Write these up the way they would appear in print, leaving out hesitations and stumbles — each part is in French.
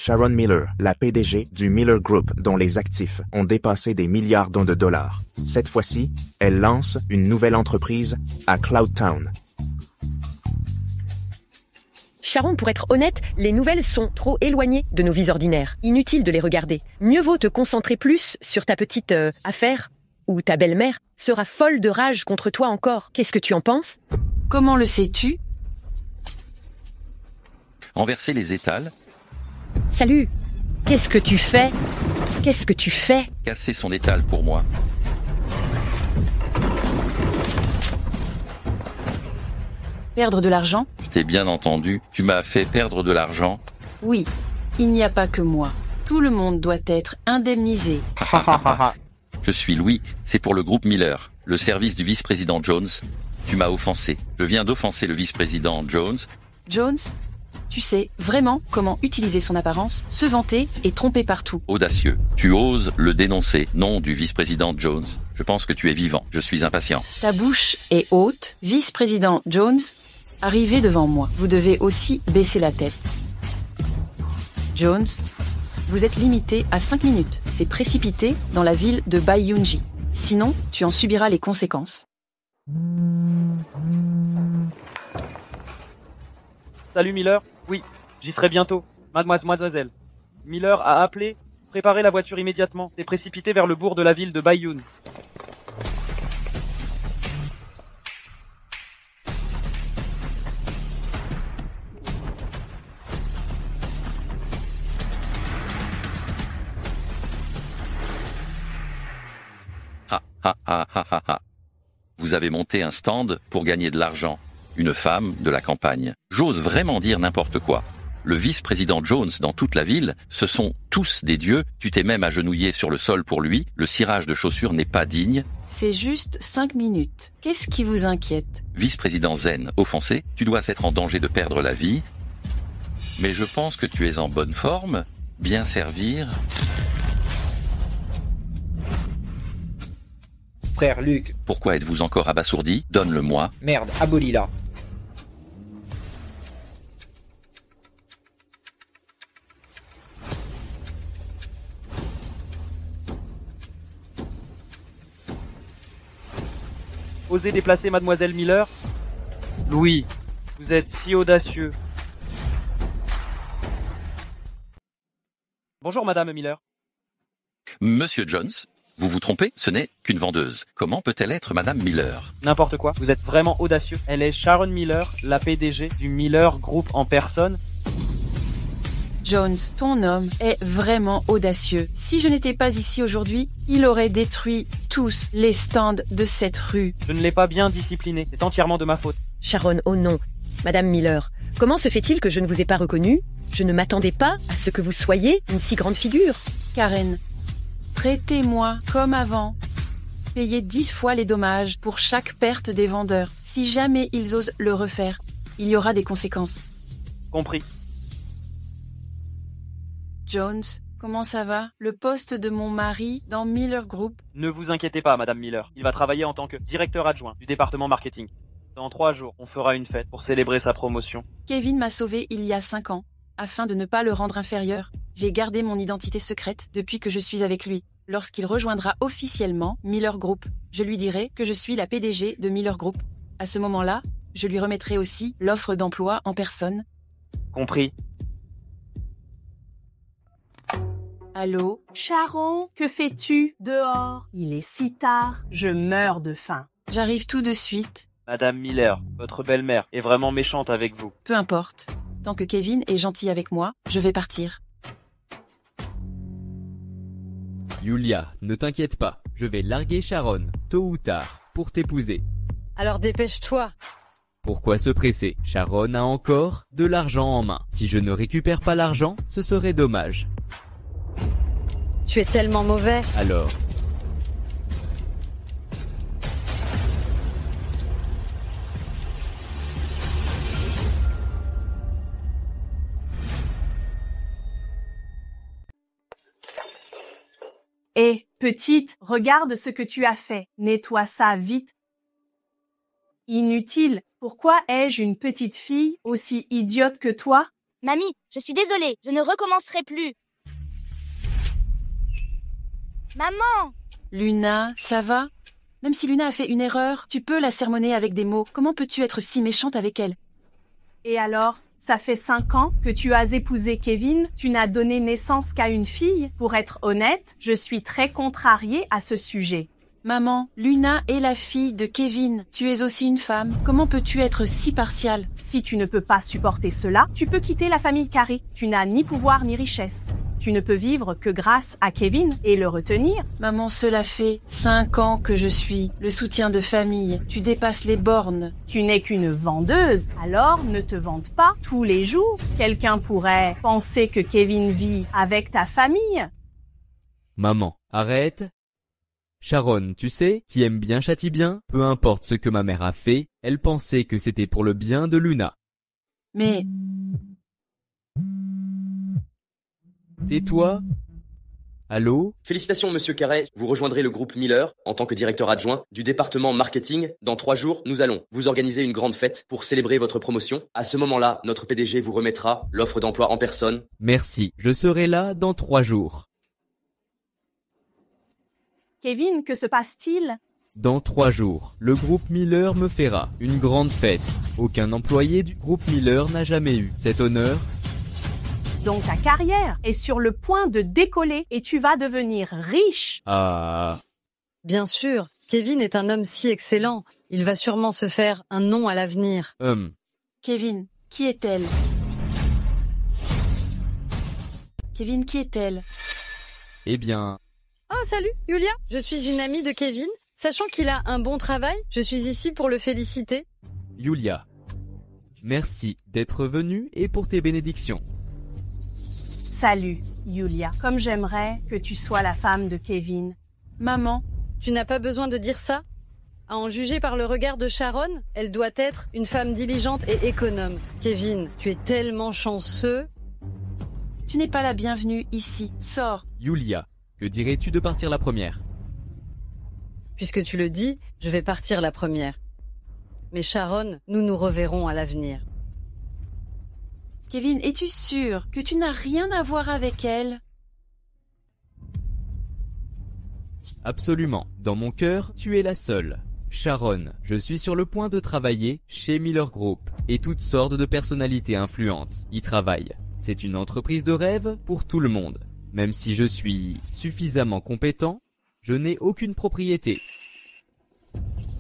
Sharon Miller, la PDG du Miller Group dont les actifs ont dépassé des milliards de dollars. Cette fois-ci, elle lance une nouvelle entreprise à Cloudtown. Sharon, pour être honnête, les nouvelles sont trop éloignées de nos vies ordinaires. Inutile de les regarder. Mieux vaut te concentrer plus sur ta petite affaire, ou ta belle-mère sera folle de rage contre toi encore. Qu'est-ce que tu en penses? Comment le sais-tu? Renverser les étals. Salut. Qu'est-ce que tu fais? Qu'est-ce que tu fais? Casser son étal pour moi. Perdre de l'argent? Je t'ai bien entendu. Tu m'as fait perdre de l'argent. Oui. Il n'y a pas que moi. Tout le monde doit être indemnisé. Je suis Louis. C'est pour le groupe Miller, le service du vice-président Jones. Tu m'as offensé. Je viens d'offenser le vice-président Jones. Jones, tu sais vraiment comment utiliser son apparence, se vanter et tromper partout. Audacieux. Tu oses le dénoncer. Nom du vice-président Jones. Je pense que tu es vivant. Je suis impatient. Ta bouche est haute. Vice-président Jones, arrivez devant moi. Vous devez aussi baisser la tête. Jones, vous êtes limité à 5 minutes. C'est précipité dans la ville de Baiyunji. Sinon, tu en subiras les conséquences. Salut Miller. Oui, j'y serai bientôt. Mademoiselle. Miller a appelé. Préparez la voiture immédiatement. C'est précipité vers le bourg de la ville de Baiyun. Vous avez monté un stand pour gagner de l'argent. Une femme de la campagne. J'ose vraiment dire n'importe quoi. Le vice-président Jones dans toute la ville, ce sont tous des dieux. Tu t'es même agenouillé sur le sol pour lui. Le cirage de chaussures n'est pas digne. C'est juste 5 minutes. Qu'est-ce qui vous inquiète? Vice-président Zen, offensé, tu dois être en danger de perdre la vie. Mais je pense que tu es en bonne forme. Bien servir. Frère Luc. Pourquoi êtes-vous encore abasourdi? Donne-le-moi. Merde, abolis-la. Osez déplacer Mademoiselle Miller? Louis, vous êtes si audacieux. Bonjour Madame Miller. Monsieur Jones, vous vous trompez, ce n'est qu'une vendeuse. Comment peut-elle être Madame Miller? N'importe quoi, vous êtes vraiment audacieux. Elle est Sharon Miller, la PDG du Miller Group en personne. Jones, ton homme est vraiment audacieux. Si je n'étais pas ici aujourd'hui, il aurait détruit tous les stands de cette rue. Je ne l'ai pas bien discipliné, c'est entièrement de ma faute. Sharon, oh non. Madame Miller, comment se fait-il que je ne vous ai pas reconnue? Je ne m'attendais pas à ce que vous soyez une si grande figure. Karen, traitez-moi comme avant. Payez 10 fois les dommages pour chaque perte des vendeurs. Si jamais ils osent le refaire, il y aura des conséquences. Compris. Jones, comment ça va? Le poste de mon mari dans Miller Group? Ne vous inquiétez pas, Madame Miller. Il va travailler en tant que directeur adjoint du département marketing. Dans 3 jours, on fera une fête pour célébrer sa promotion. Kevin m'a sauvé il y a 5 ans. Afin de ne pas le rendre inférieur, j'ai gardé mon identité secrète depuis que je suis avec lui. Lorsqu'il rejoindra officiellement Miller Group, je lui dirai que je suis la PDG de Miller Group. À ce moment-là, je lui remettrai aussi l'offre d'emploi en personne. Compris. Allô? Sharon, que fais-tu dehors? Il est si tard, je meurs de faim. J'arrive tout de suite. Madame Miller, votre belle-mère est vraiment méchante avec vous. Peu importe. Tant que Kevin est gentil avec moi, je vais partir. Yulia, ne t'inquiète pas, je vais larguer Sharon, tôt ou tard, pour t'épouser. Alors dépêche-toi. Pourquoi se presser? Sharon a encore de l'argent en main. Si je ne récupère pas l'argent, ce serait dommage. Tu es tellement mauvais. Alors, Hé, petite, regarde ce que tu as fait. Nettoie ça vite. Inutile. Pourquoi ai-je une petite fille aussi idiote que toi? Mamie, je suis désolée, je ne recommencerai plus. Maman! Luna, ça va? Même si Luna a fait une erreur, tu peux la sermonner avec des mots. Comment peux-tu être si méchante avec elle? Et alors, ça fait 5 ans que tu as épousé Kevin, tu n'as donné naissance qu'à une fille. Pour être honnête, je suis très contrariée à ce sujet. Maman, Luna est la fille de Kevin. Tu es aussi une femme. Comment peux-tu être si partiale? Si tu ne peux pas supporter cela, tu peux quitter la famille Carey. Tu n'as ni pouvoir ni richesse. Tu ne peux vivre que grâce à Kevin et le retenir. Maman, cela fait 5 ans que je suis le soutien de famille. Tu dépasses les bornes. Tu n'es qu'une vendeuse, alors ne te vante pas tous les jours. Quelqu'un pourrait penser que Kevin vit avec ta famille. Maman, arrête. Sharon, tu sais, qui aime bien châtie bien, peu importe ce que ma mère a fait, elle pensait que c'était pour le bien de Luna. Mais... Tais-toi. Allô? Félicitations, monsieur Carey. Vous rejoindrez le groupe Miller en tant que directeur adjoint du département marketing. Dans 3 jours, nous allons vous organiser une grande fête pour célébrer votre promotion. À ce moment-là, notre PDG vous remettra l'offre d'emploi en personne. Merci, je serai là dans 3 jours. Kevin, que se passe-t-il? Dans 3 jours, le groupe Miller me fera une grande fête. Aucun employé du groupe Miller n'a jamais eu cet honneur. Donc ta carrière est sur le point de décoller et tu vas devenir riche. Ah... Bien sûr, Kevin est un homme si excellent. Il va sûrement se faire un nom à l'avenir. Kevin, qui est-elle? Kevin, qui est-elle? Eh bien... Oh, salut, Yulia. Je suis une amie de Kevin. Sachant qu'il a un bon travail, je suis ici pour le féliciter. Yulia, merci d'être venue et pour tes bénédictions. Salut, Yulia. Comme j'aimerais que tu sois la femme de Kevin. Maman. Tu n'as pas besoin de dire ça. À en juger par le regard de Sharon, elle doit être une femme diligente et économe. Kevin, tu es tellement chanceux. Tu n'es pas la bienvenue ici. Sors. Yulia, que dirais-tu de partir la première? Puisque tu le dis, je vais partir la première. Mais Sharon, nous nous reverrons à l'avenir. Kevin, es-tu sûr que tu n'as rien à voir avec elle? Absolument. Dans mon cœur, tu es la seule. Sharon, je suis sur le point de travailler chez Miller Group et toutes sortes de personnalités influentes y travaillent. C'est une entreprise de rêve pour tout le monde. Même si je suis suffisamment compétent, je n'ai aucune propriété.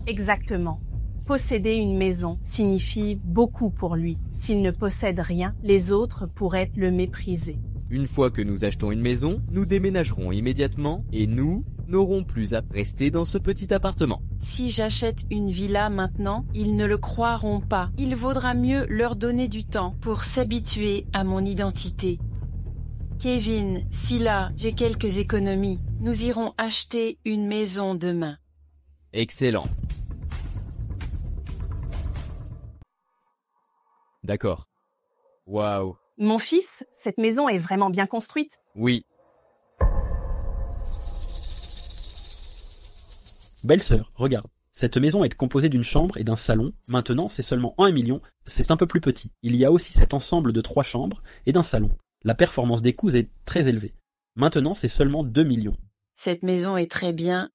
Exactement. Posséder une maison signifie beaucoup pour lui. S'il ne possède rien, les autres pourraient le mépriser. Une fois que nous achetons une maison, nous déménagerons immédiatement et nous n'aurons plus à rester dans ce petit appartement. Si j'achète une villa maintenant, ils ne le croiront pas. Il vaudra mieux leur donner du temps pour s'habituer à mon identité. Kevin, si là, j'ai quelques économies, nous irons acheter une maison demain. Excellent. D'accord. Waouh. Mon fils, cette maison est vraiment bien construite. Oui. Belle-sœur, regarde. Cette maison est composée d'une chambre et d'un salon. Maintenant, c'est seulement 1 million. C'est un peu plus petit. Il y a aussi cet ensemble de 3 chambres et d'un salon. La performance des coûts est très élevée. Maintenant, c'est seulement 2 millions. Cette maison est très bien.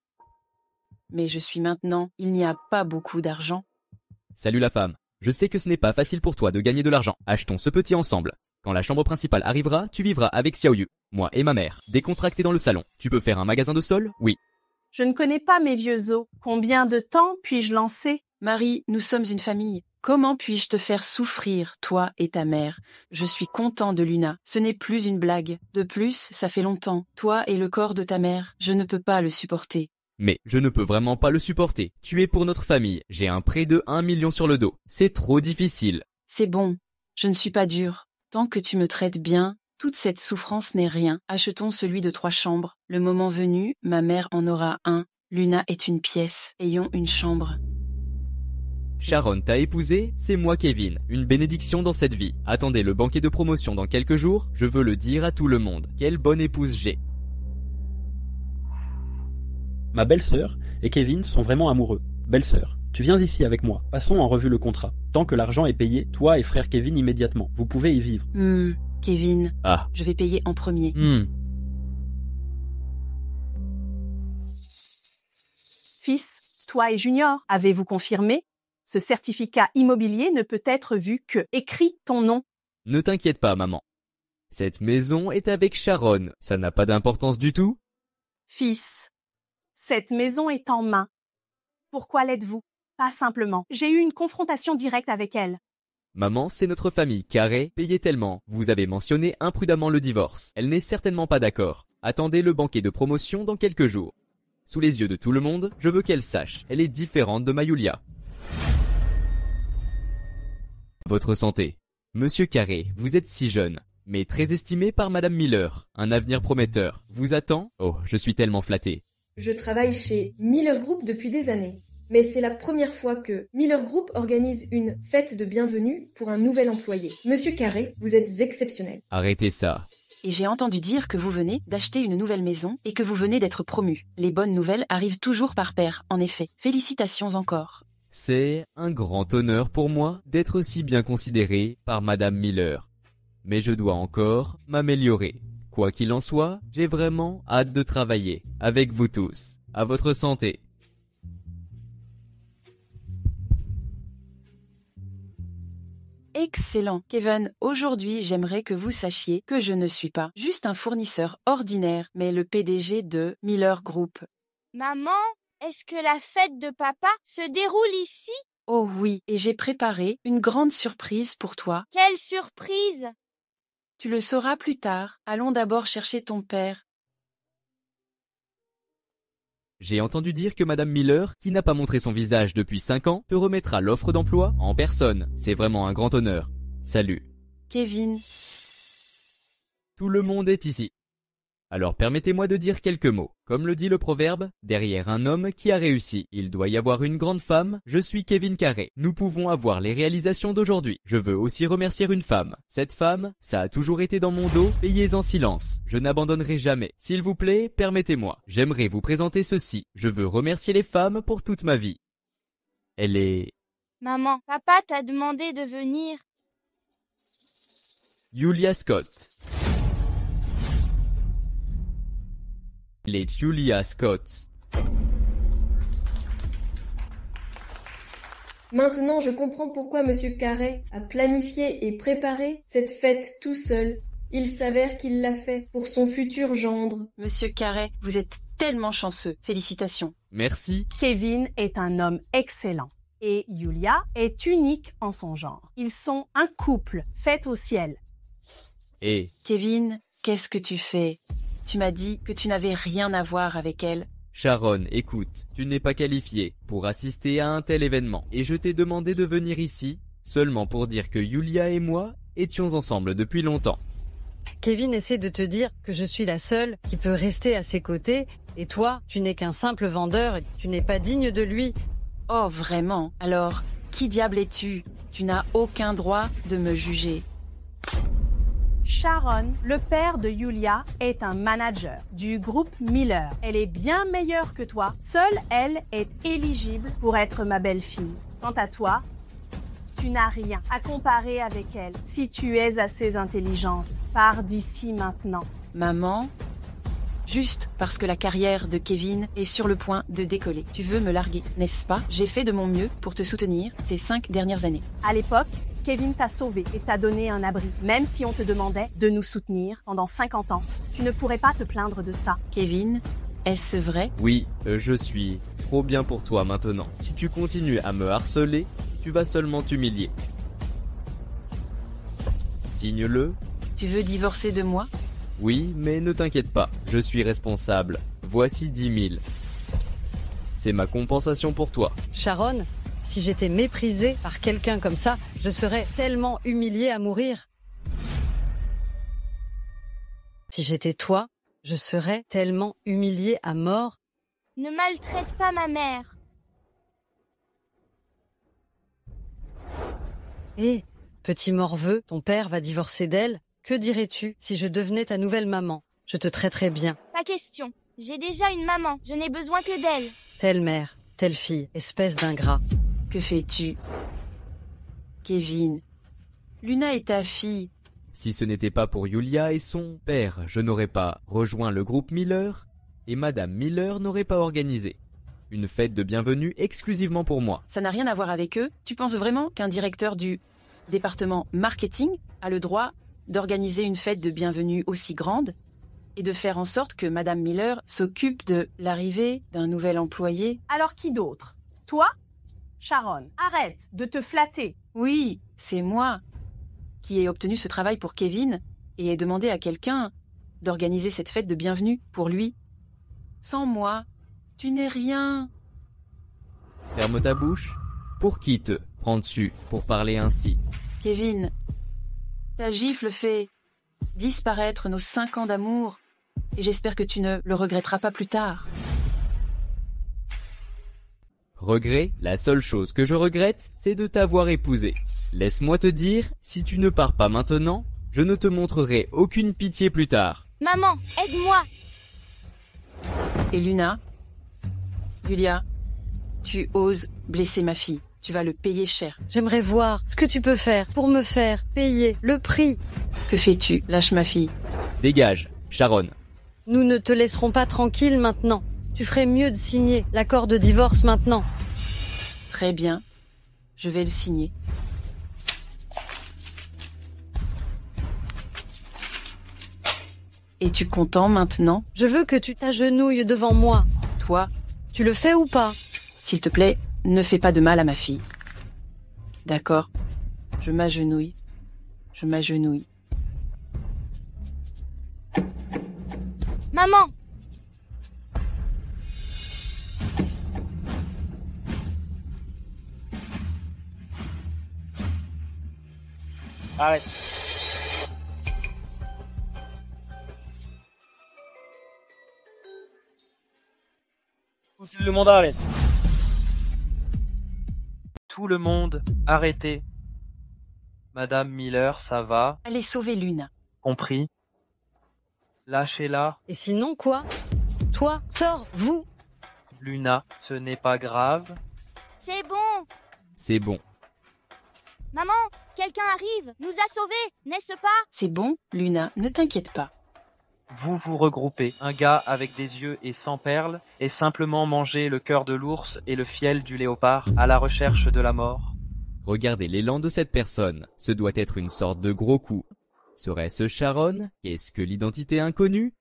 Mais je suis maintenant, il n'y a pas beaucoup d'argent. Salut la femme. Je sais que ce n'est pas facile pour toi de gagner de l'argent. Achetons ce petit ensemble. Quand la chambre principale arrivera, tu vivras avec Xiaoyu, moi et ma mère, décontractés dans le salon. Tu peux faire un magasin de sol? Oui. Je ne connais pas mes vieux os. Combien de temps puis-je lancer? Marie, nous sommes une famille. Comment puis-je te faire souffrir, toi et ta mère? Je suis content de Luna. Ce n'est plus une blague. De plus, ça fait longtemps. Toi et le corps de ta mère, je ne peux pas le supporter. Mais je ne peux vraiment pas le supporter. Tu es pour notre famille. J'ai un prêt de 1 million sur le dos. C'est trop difficile. C'est bon. Je ne suis pas dure. Tant que tu me traites bien, toute cette souffrance n'est rien. Achetons celui de 3 chambres. Le moment venu, ma mère en aura un. Luna est une pièce. Ayons une chambre. Sharon t'a épousé, c'est moi Kevin. Une bénédiction dans cette vie. Attendez le banquet de promotion dans quelques jours. Je veux le dire à tout le monde. Quelle bonne épouse j'ai. Ma belle-sœur et Kevin sont vraiment amoureux. Belle-sœur, Tu viens ici avec moi. Passons en revue le contrat. Tant que l'argent est payé, toi et frère Kevin immédiatement. Vous pouvez y vivre. Kevin, Ah. je vais payer en premier. Fils, toi et Junior, avez-vous confirmé? Ce certificat immobilier ne peut être vu que écrit ton nom. Ne t'inquiète pas, maman. Cette maison est avec Sharon. Ça n'a pas d'importance du tout? Fils, cette maison est en main. Pourquoi l'êtes-vous? Pas simplement. J'ai eu une confrontation directe avec elle. Maman, c'est notre famille, carré, payé tellement. Vous avez mentionné imprudemment le divorce. Elle n'est certainement pas d'accord. Attendez le banquet de promotion dans quelques jours. Sous les yeux de tout le monde, je veux qu'elle sache. Elle est différente de ma Yulia. Votre santé. Monsieur Carré, vous êtes si jeune, mais très estimé par Madame Miller. Un avenir prometteur vous attend? Oh, je suis tellement flatté. Je travaille chez Miller Group depuis des années. Mais c'est la première fois que Miller Group organise une fête de bienvenue pour un nouvel employé. Monsieur Carré, vous êtes exceptionnel. Arrêtez ça. Et j'ai entendu dire que vous venez d'acheter une nouvelle maison et que vous venez d'être promu. Les bonnes nouvelles arrivent toujours par paire, en effet. Félicitations encore. C'est un grand honneur pour moi d'être si bien considéré par Madame Miller. Mais je dois encore m'améliorer. Quoi qu'il en soit, j'ai vraiment hâte de travailler avec vous tous. À votre santé. Excellent. Kevin, aujourd'hui, j'aimerais que vous sachiez que je ne suis pas juste un fournisseur ordinaire, mais le PDG de Miller Group. Maman, est-ce que la fête de papa se déroule ici? Oh oui, et j'ai préparé une grande surprise pour toi. Quelle surprise! Tu le sauras plus tard. Allons d'abord chercher ton père. J'ai entendu dire que Madame Miller, qui n'a pas montré son visage depuis 5 ans, te remettra l'offre d'emploi en personne. C'est vraiment un grand honneur. Salut. Kevin. Tout le monde est ici. Alors permettez-moi de dire quelques mots. Comme le dit le proverbe, derrière un homme qui a réussi, il doit y avoir une grande femme. Je suis Kevin Carré. Nous pouvons avoir les réalisations d'aujourd'hui. Je veux aussi remercier une femme. Cette femme, ça a toujours été dans mon dos, payez en silence. Je n'abandonnerai jamais. S'il vous plaît, permettez-moi. J'aimerais vous présenter ceci. Je veux remercier les femmes pour toute ma vie. Elle est... Maman, papa t'a demandé de venir. Yulia Scott. Elle est Yulia Scott. Maintenant, je comprends pourquoi Monsieur Carré a planifié et préparé cette fête tout seul. Il s'avère qu'il l'a fait pour son futur gendre. Monsieur Carré, vous êtes tellement chanceux. Félicitations. Merci. Kevin est un homme excellent. Et Yulia est unique en son genre. Ils sont un couple fait au ciel. Et... Kevin, qu'est-ce que tu fais? Tu m'as dit que tu n'avais rien à voir avec elle. Sharon, écoute, tu n'es pas qualifié pour assister à un tel événement. Et je t'ai demandé de venir ici, seulement pour dire que Yulia et moi étions ensemble depuis longtemps. Kevin essaie de te dire que je suis la seule qui peut rester à ses côtés, et toi, tu n'es qu'un simple vendeur, et tu n'es pas digne de lui. Oh, vraiment? Alors, qui diable es-tu? Tu n'as aucun droit de me juger. Sharon, le père de Yulia, est un manager du groupe Miller. Elle est bien meilleure que toi. Seule elle est éligible pour être ma belle-fille. Quant à toi, tu n'as rien à comparer avec elle. Si tu es assez intelligente, pars d'ici maintenant. Maman, juste parce que la carrière de Kevin est sur le point de décoller. Tu veux me larguer, n'est-ce pas? J'ai fait de mon mieux pour te soutenir ces 5 dernières années. À l'époque, Kevin t'a sauvé et t'a donné un abri. Même si on te demandait de nous soutenir pendant 50 ans, tu ne pourrais pas te plaindre de ça. Kevin, est-ce vrai? Oui, je suis trop bien pour toi maintenant. Si tu continues à me harceler, tu vas seulement t'humilier. Signe-le. Tu veux divorcer de moi? Oui, mais ne t'inquiète pas, je suis responsable. Voici 10 000. C'est ma compensation pour toi. Sharon, si j'étais méprisée par quelqu'un comme ça, je serais tellement humiliée à mourir. Si j'étais toi, je serais tellement humiliée à mort. Ne maltraite pas ma mère. Hé, petit morveux, ton père va divorcer d'elle. Que dirais-tu si je devenais ta nouvelle maman? Je te traiterais bien. Pas question. J'ai déjà une maman. Je n'ai besoin que d'elle. Telle mère, telle fille, espèce d'ingrat. Que fais-tu? Kevin, Luna est ta fille. Si ce n'était pas pour Yulia et son père, je n'aurais pas rejoint le groupe Miller et Madame Miller n'aurait pas organisé une fête de bienvenue exclusivement pour moi. Ça n'a rien à voir avec eux. Tu penses vraiment qu'un directeur du département marketing a le droit d'organiser une fête de bienvenue aussi grande et de faire en sorte que Madame Miller s'occupe de l'arrivée d'un nouvel employé? Alors qui d'autre? Toi? Sharon, arrête de te flatter. Oui, c'est moi qui ai obtenu ce travail pour Kevin et ai demandé à quelqu'un d'organiser cette fête de bienvenue pour lui. Sans moi, tu n'es rien. Ferme ta bouche. Pour qui te prends-tu pour parler ainsi? Kevin, ta gifle fait disparaître nos 5 ans d'amour et j'espère que tu ne le regretteras pas plus tard. Regret, la seule chose que je regrette, c'est de t'avoir épousé. Laisse-moi te dire, si tu ne pars pas maintenant, je ne te montrerai aucune pitié plus tard. Maman, aide-moi. Et Luna, Julia, tu oses blesser ma fille. Tu vas le payer cher. J'aimerais voir ce que tu peux faire pour me faire payer le prix. Que fais-tu? Lâche ma fille. Dégage, Sharon. Nous ne te laisserons pas tranquille maintenant. Tu ferais mieux de signer l'accord de divorce maintenant. Très bien. Je vais le signer. Es-tu content maintenant? Je veux que tu t'agenouilles devant moi. Toi? Tu le fais ou pas? S'il te plaît, ne fais pas de mal à ma fille. D'accord. Je m'agenouille. Je m'agenouille. Maman! Arrête. Tout le monde arrête. Tout le monde arrêtez. Madame Miller, ça va? Allez sauver Luna. Compris. Lâchez-la. Et sinon quoi? Toi, sors, vous. Luna, ce n'est pas grave. C'est bon. C'est bon. Maman, quelqu'un arrive, nous a sauvés, n'est-ce pas? C'est bon, Luna, ne t'inquiète pas. Vous vous regroupez. Un gars avec des yeux et sans perles et simplement manger le cœur de l'ours et le fiel du léopard à la recherche de la mort. Regardez l'élan de cette personne. Ce doit être une sorte de gros coup. Serait-ce Sharon? Qu'est-ce que l'identité inconnue?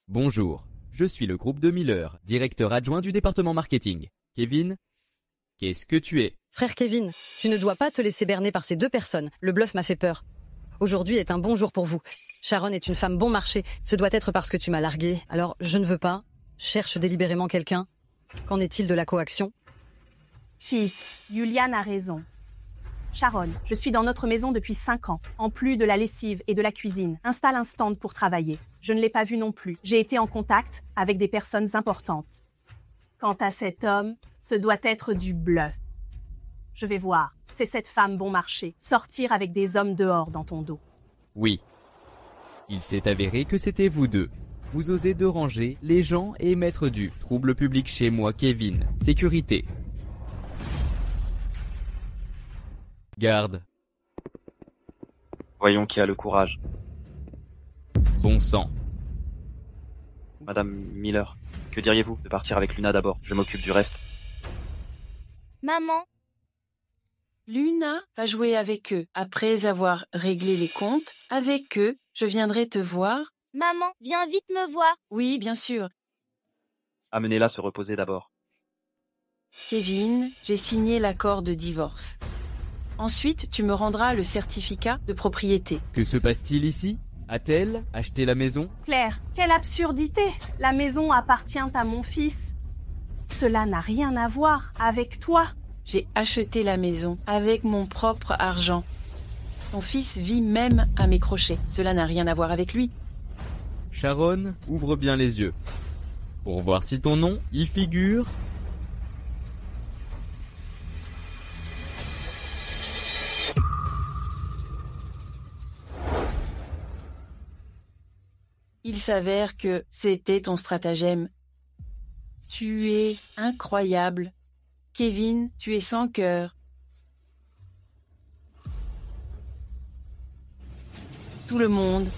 Bonjour, je suis le groupe de Miller, directeur adjoint du département marketing. Kevin? Qu'est-ce que tu es? Frère Kevin, tu ne dois pas te laisser berner par ces deux personnes. Le bluff m'a fait peur. Aujourd'hui est un bon jour pour vous. Sharon est une femme bon marché. Ce doit être parce que tu m'as largué. Alors, je ne veux pas. Cherche délibérément quelqu'un. Qu'en est-il de la coaction? Fils, Juliane a raison. Sharon, je suis dans notre maison depuis 5 ans. En plus de la lessive et de la cuisine, installe un stand pour travailler. Je ne l'ai pas vu non plus. J'ai été en contact avec des personnes importantes. Quant à cet homme, ce doit être du bluff. Je vais voir. C'est cette femme bon marché. Sortir avec des hommes dehors dans ton dos. Oui. Il s'est avéré que c'était vous deux. Vous osez déranger les gens et mettre du trouble public chez moi, Kevin. Sécurité. Garde. Voyons qui a le courage. Bon sang. Madame Miller, que diriez-vous de partir avec Luna d'abord? Je m'occupe du reste. Maman, Luna va jouer avec eux. Après avoir réglé les comptes, avec eux, je viendrai te voir. maman, viens vite me voir. Oui, bien sûr. Amenez-la se reposer d'abord. Kevin, j'ai signé l'accord de divorce. Ensuite, tu me rendras le certificat de propriété. Que se passe-t-il ici? A-t-elle acheté la maison? Claire, quelle absurdité! La maison appartient à mon fils. Cela n'a rien à voir avec toi. J'ai acheté la maison avec mon propre argent. Ton fils vit même à mes crochets. Cela n'a rien à voir avec lui. Sharon, ouvre bien les yeux. Pour voir si ton nom y figure. Il s'avère que c'était ton stratagème. Tu es incroyable. Kevin, tu es sans cœur. Tout le monde.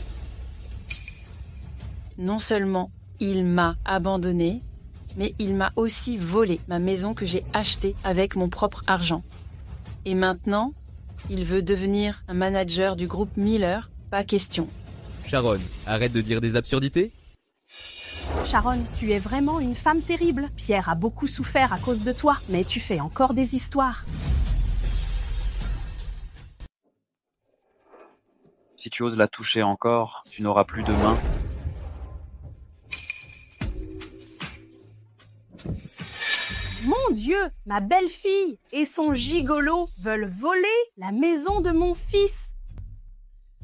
Non seulement il m'a abandonné, mais il m'a aussi volé ma maison que j'ai achetée avec mon propre argent. Et maintenant, il veut devenir un manager du groupe Miller, pas question. Sharon, arrête de dire des absurdités. Sharon, tu es vraiment une femme terrible. Pierre a beaucoup souffert à cause de toi, mais tu fais encore des histoires. Si tu oses la toucher encore, tu n'auras plus de main. Mon Dieu, ma belle-fille et son gigolo veulent voler la maison de mon fils.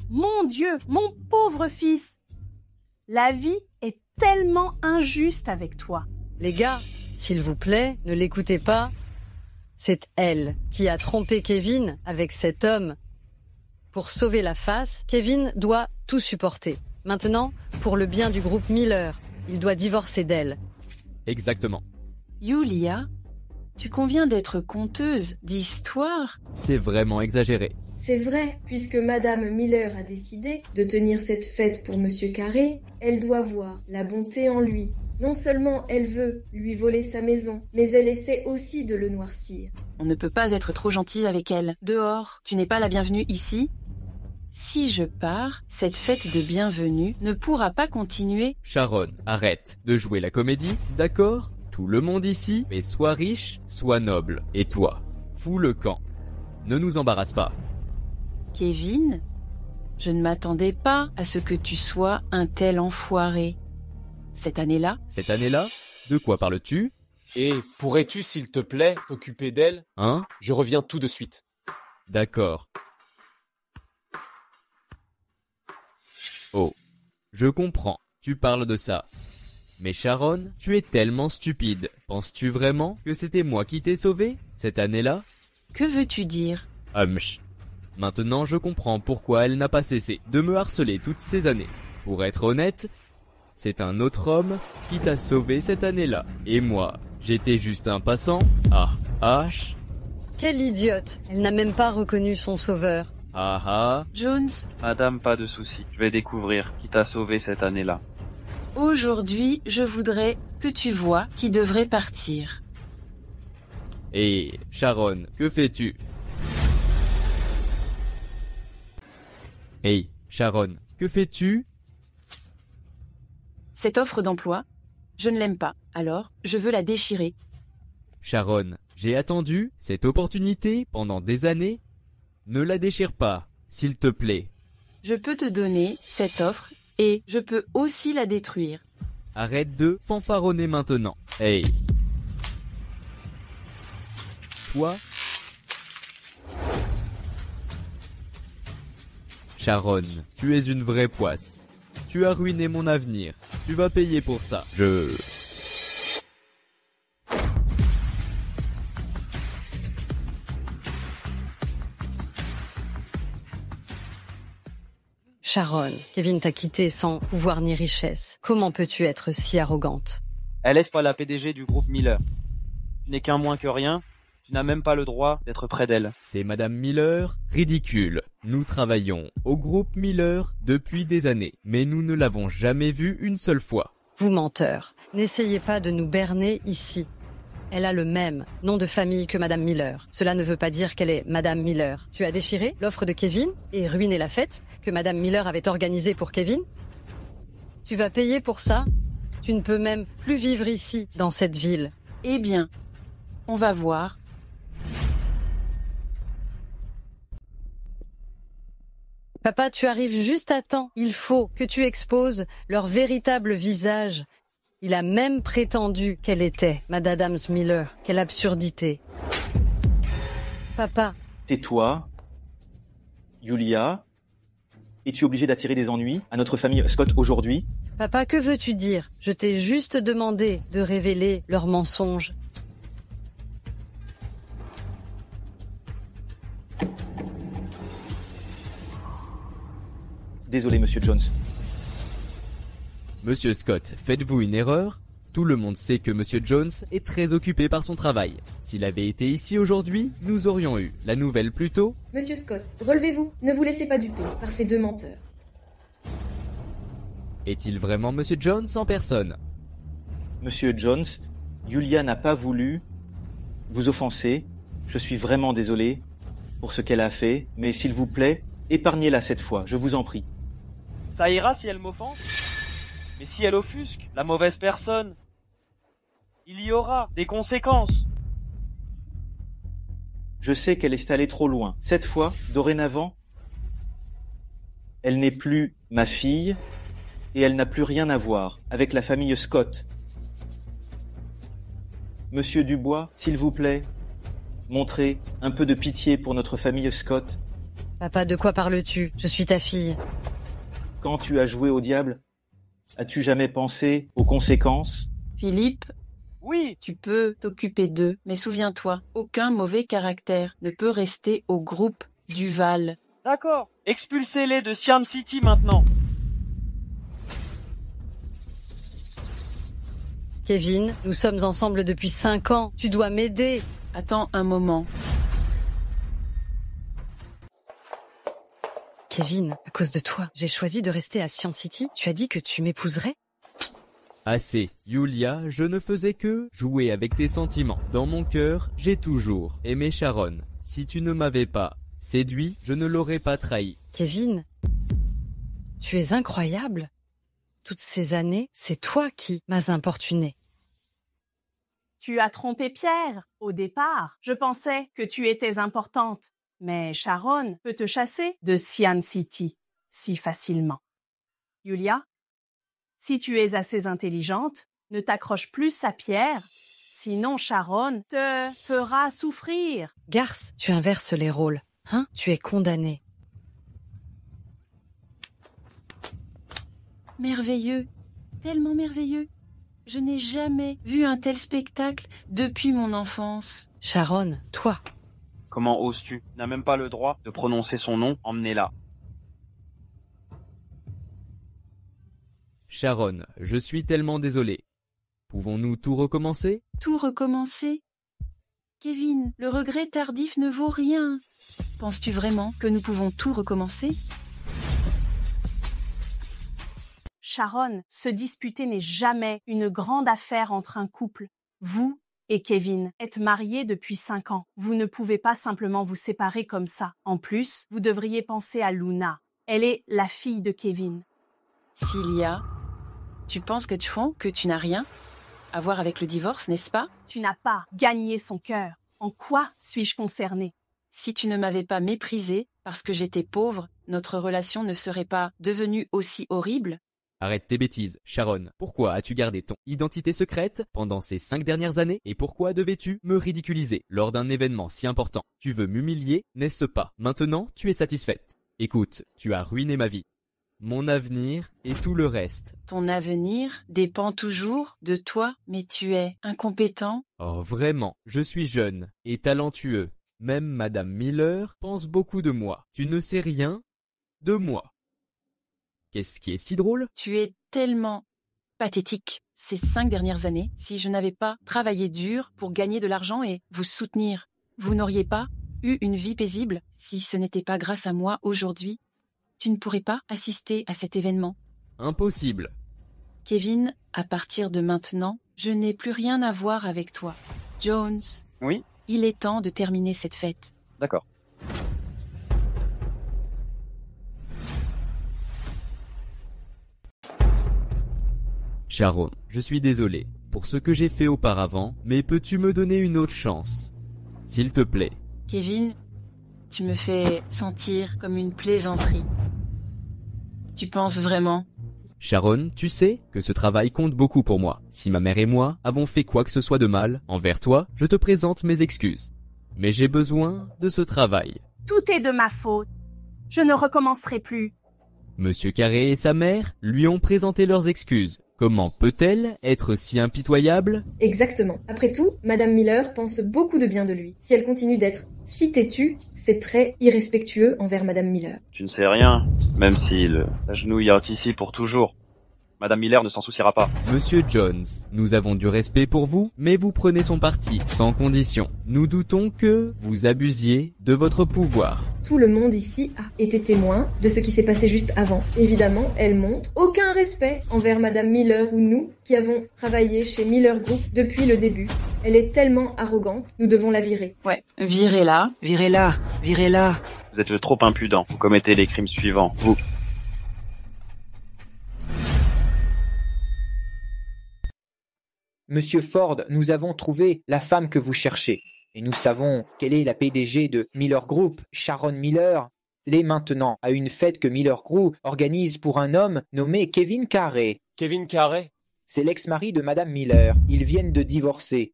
Mon Dieu, mon pauvre fils. La vie est tellement injuste avec toi. Les gars, s'il vous plaît, ne l'écoutez pas. C'est elle qui a trompé Kevin avec cet homme. Pour sauver la face, Kevin doit tout supporter. Maintenant, pour le bien du groupe Miller, il doit divorcer d'elle. Exactement. Yulia, tu conviens d'être conteuse d'histoires? C'est vraiment exagéré. C'est vrai, puisque Madame Miller a décidé de tenir cette fête pour Monsieur Carré, elle doit voir la bonté en lui. Non seulement elle veut lui voler sa maison, mais elle essaie aussi de le noircir. On ne peut pas être trop gentille avec elle. Dehors, tu n'es pas la bienvenue ici. Si je pars, cette fête de bienvenue ne pourra pas continuer. Sharon, arrête de jouer la comédie, d'accord? Tout le monde ici est soit riche, soit noble. Et toi, fous le camp. Ne nous embarrasse pas. Kevin, je ne m'attendais pas à ce que tu sois un tel enfoiré. Cette année-là? Cette année-là? De quoi parles-tu? Et pourrais-tu, s'il te plaît, t'occuper d'elle? Hein? Je reviens tout de suite. D'accord. Oh, je comprends, tu parles de ça. Mais Sharon, tu es tellement stupide. Penses-tu vraiment que c'était moi qui t'ai sauvé, cette année-là? Que veux-tu dire? Maintenant je comprends pourquoi elle n'a pas cessé de me harceler toutes ces années. Pour être honnête, c'est un autre homme qui t'a sauvé cette année-là. Et moi, j'étais juste un passant. Ah, H. Quelle idiote! Elle n'a même pas reconnu son sauveur. Ah ah. Jones. Madame, pas de souci. Je vais découvrir qui t'a sauvé cette année-là. Aujourd'hui, je voudrais que tu vois qui devrait partir. Et Sharon, que fais-tu? Hey, Sharon, que fais-tu? Cette offre d'emploi, je ne l'aime pas, alors je veux la déchirer. Sharon, j'ai attendu cette opportunité pendant des années. Ne la déchire pas, s'il te plaît. Je peux te donner cette offre et je peux aussi la détruire. Arrête de fanfaronner maintenant. Hey. Toi? Sharon, tu es une vraie poisse. Tu as ruiné mon avenir. Tu vas payer pour ça. Sharon, Kevin t'a quitté sans pouvoir ni richesse. Comment peux-tu être si arrogante? Elle est pas la PDG du groupe Miller. Tu n'es qu'un moins que rien. Tu n'as même pas le droit d'être près d'elle. C'est Madame Miller? Ridicule. Nous travaillons au groupe Miller depuis des années, mais nous ne l'avons jamais vue une seule fois. Vous menteur, n'essayez pas de nous berner ici. Elle a le même nom de famille que Madame Miller. Cela ne veut pas dire qu'elle est Madame Miller. Tu as déchiré l'offre de Kevin et ruiné la fête que Madame Miller avait organisée pour Kevin? Tu vas payer pour ça? Tu ne peux même plus vivre ici, dans cette ville. Eh bien, on va voir. Papa, tu arrives juste à temps. Il faut que tu exposes leur véritable visage. Il a même prétendu qu'elle était Madame Miller. Quelle absurdité. Papa. Tais-toi, Yulia. Es-tu obligé d'attirer des ennuis à notre famille Scott aujourd'hui? Papa, que veux-tu dire? Je t'ai juste demandé de révéler leurs mensonges. Désolé, Monsieur Jones. Monsieur Scott, faites-vous une erreur? Tout le monde sait que Monsieur Jones est très occupé par son travail. S'il avait été ici aujourd'hui, nous aurions eu la nouvelle plus tôt. Monsieur Scott, relevez-vous, ne vous laissez pas duper par ces deux menteurs. Est-il vraiment Monsieur Jones en personne? Monsieur Jones, Yulia n'a pas voulu vous offenser. Je suis vraiment désolé pour ce qu'elle a fait, mais s'il vous plaît, épargnez-la cette fois, je vous en prie. Ça ira si elle m'offense? Mais si elle offusque la mauvaise personne, il y aura des conséquences. Je sais qu'elle est allée trop loin. Cette fois, dorénavant, elle n'est plus ma fille et elle n'a plus rien à voir avec la famille Scott. Monsieur Dubois, s'il vous plaît, montrez un peu de pitié pour notre famille Scott. Papa, de quoi parles-tu? Je suis ta fille. Quand tu as joué au diable, as-tu jamais pensé aux conséquences? Philippe, oui, tu peux t'occuper d'eux, mais souviens-toi, aucun mauvais caractère ne peut rester au groupe Duval. D'accord, expulsez-les de Cyan City maintenant. Kevin, nous sommes ensemble depuis 5 ans. Tu dois m'aider. Attends un moment. Kevin, à cause de toi, j'ai choisi de rester à Cyan City. Tu as dit que tu m'épouserais? Assez, Yulia, je ne faisais que jouer avec tes sentiments. Dans mon cœur, j'ai toujours aimé Sharon. Si tu ne m'avais pas séduit, je ne l'aurais pas trahi. Kevin, tu es incroyable. Toutes ces années, c'est toi qui m'as importuné. Tu as trompé Pierre. Au départ, je pensais que tu étais importante. Mais Sharon peut te chasser de Cyan City si facilement. Yulia, si tu es assez intelligente, ne t'accroche plus à Pierre, sinon Sharon te fera souffrir. Garce, tu inverses les rôles. Hein? Tu es condamné. Merveilleux, tellement merveilleux. Je n'ai jamais vu un tel spectacle depuis mon enfance. Sharon, toi. Comment oses-tu? Tu n'as même pas le droit de prononcer son nom, emmenez-la. Sharon, je suis tellement désolé. Pouvons-nous tout recommencer? Tout recommencer? Kevin, le regret tardif ne vaut rien. Penses-tu vraiment que nous pouvons tout recommencer? Sharon, se disputer n'est jamais une grande affaire entre un couple. Vous et Kevin êtes mariés depuis 5 ans. Vous ne pouvez pas simplement vous séparer comme ça. En plus, vous devriez penser à Luna. Elle est la fille de Kevin. Cilia, tu penses que tu n'as rien à voir avec le divorce, n'est-ce pas? Tu n'as pas gagné son cœur. En quoi suis-je concernée? Si tu ne m'avais pas méprisée parce que j'étais pauvre, notre relation ne serait pas devenue aussi horrible. Arrête tes bêtises, Sharon. Pourquoi as-tu gardé ton identité secrète pendant ces 5 dernières années? Et pourquoi devais-tu me ridiculiser lors d'un événement si important? Tu veux m'humilier, n'est-ce pas? Maintenant, tu es satisfaite. Écoute, tu as ruiné ma vie, mon avenir et tout le reste. Ton avenir dépend toujours de toi, mais tu es incompétent. Oh vraiment, je suis jeune et talentueux. Même Madame Miller pense beaucoup de moi. Tu ne sais rien de moi. Qu'est-ce qui est si drôle? Tu es tellement pathétique. Ces 5 dernières années, si je n'avais pas travaillé dur pour gagner de l'argent et vous soutenir, vous n'auriez pas eu une vie paisible. Si ce n'était pas grâce à moi aujourd'hui, tu ne pourrais pas assister à cet événement. Impossible. Kevin, à partir de maintenant, je n'ai plus rien à voir avec toi. Jones. Oui? Il est temps de terminer cette fête. D'accord. Sharon, je suis désolé pour ce que j'ai fait auparavant, mais peux-tu me donner une autre chance? S'il te plaît. Kevin, tu me fais sentir comme une plaisanterie. Tu penses vraiment? Sharon, tu sais que ce travail compte beaucoup pour moi. Si ma mère et moi avons fait quoi que ce soit de mal envers toi, je te présente mes excuses. Mais j'ai besoin de ce travail. Tout est de ma faute. Je ne recommencerai plus. Monsieur Carré et sa mère lui ont présenté leurs excuses. Comment peut-elle être si impitoyable? Exactement. Après tout, Madame Miller pense beaucoup de bien de lui. Si elle continue d'être si têtue, c'est très irrespectueux envers Madame Miller. Tu ne sais rien, même s'il s'agenouille ici pour toujours. Madame Miller ne s'en souciera pas. Monsieur Jones, nous avons du respect pour vous, mais vous prenez son parti, sans condition. Nous doutons que vous abusiez de votre pouvoir. Tout le monde ici a été témoin de ce qui s'est passé juste avant. Évidemment, elle montre aucun respect envers Madame Miller ou nous qui avons travaillé chez Miller Group depuis le début. Elle est tellement arrogante, nous devons la virer. Ouais, virez-la. Virez-la, virez-la. Vous êtes trop impudent. Vous commettez les crimes suivants. Vous... Monsieur Ford, nous avons trouvé la femme que vous cherchez. Et nous savons quelle est la PDG de Miller Group, Sharon Miller. Elle est maintenant à une fête que Miller Group organise pour un homme nommé Kevin Carey. Kevin Carey? C'est l'ex-mari de Madame Miller. Ils viennent de divorcer.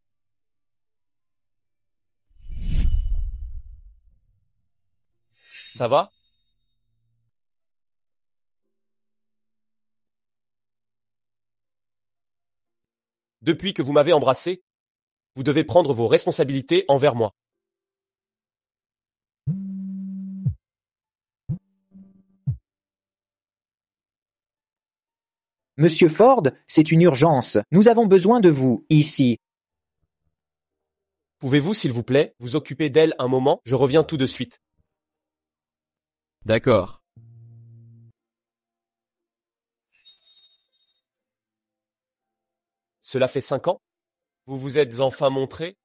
Ça va? Depuis que vous m'avez embrassé, vous devez prendre vos responsabilités envers moi. Monsieur Ford, c'est une urgence. Nous avons besoin de vous, ici. Pouvez-vous, s'il vous plaît, vous occuper d'elle un moment? Je reviens tout de suite. D'accord. Cela fait 5 ans? Vous vous êtes enfin montré?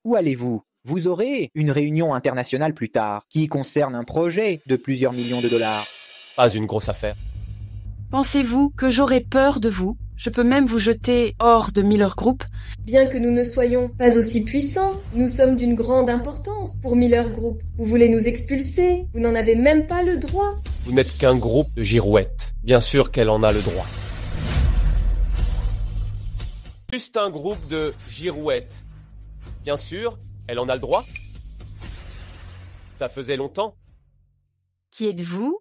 Où allez-vous? Vous aurez une réunion internationale plus tard, qui concerne un projet de plusieurs millions de dollars. Pas une grosse affaire. Pensez-vous que j'aurais peur de vous? Je peux même vous jeter hors de Miller Group. Bien que nous ne soyons pas aussi puissants, nous sommes d'une grande importance pour Miller Group. Vous voulez nous expulser? Vous n'en avez même pas le droit. Vous n'êtes qu'un groupe de girouettes. Bien sûr qu'elle en a le droit. Juste un groupe de girouettes. Bien sûr, elle en a le droit. Ça faisait longtemps. Qui êtes-vous?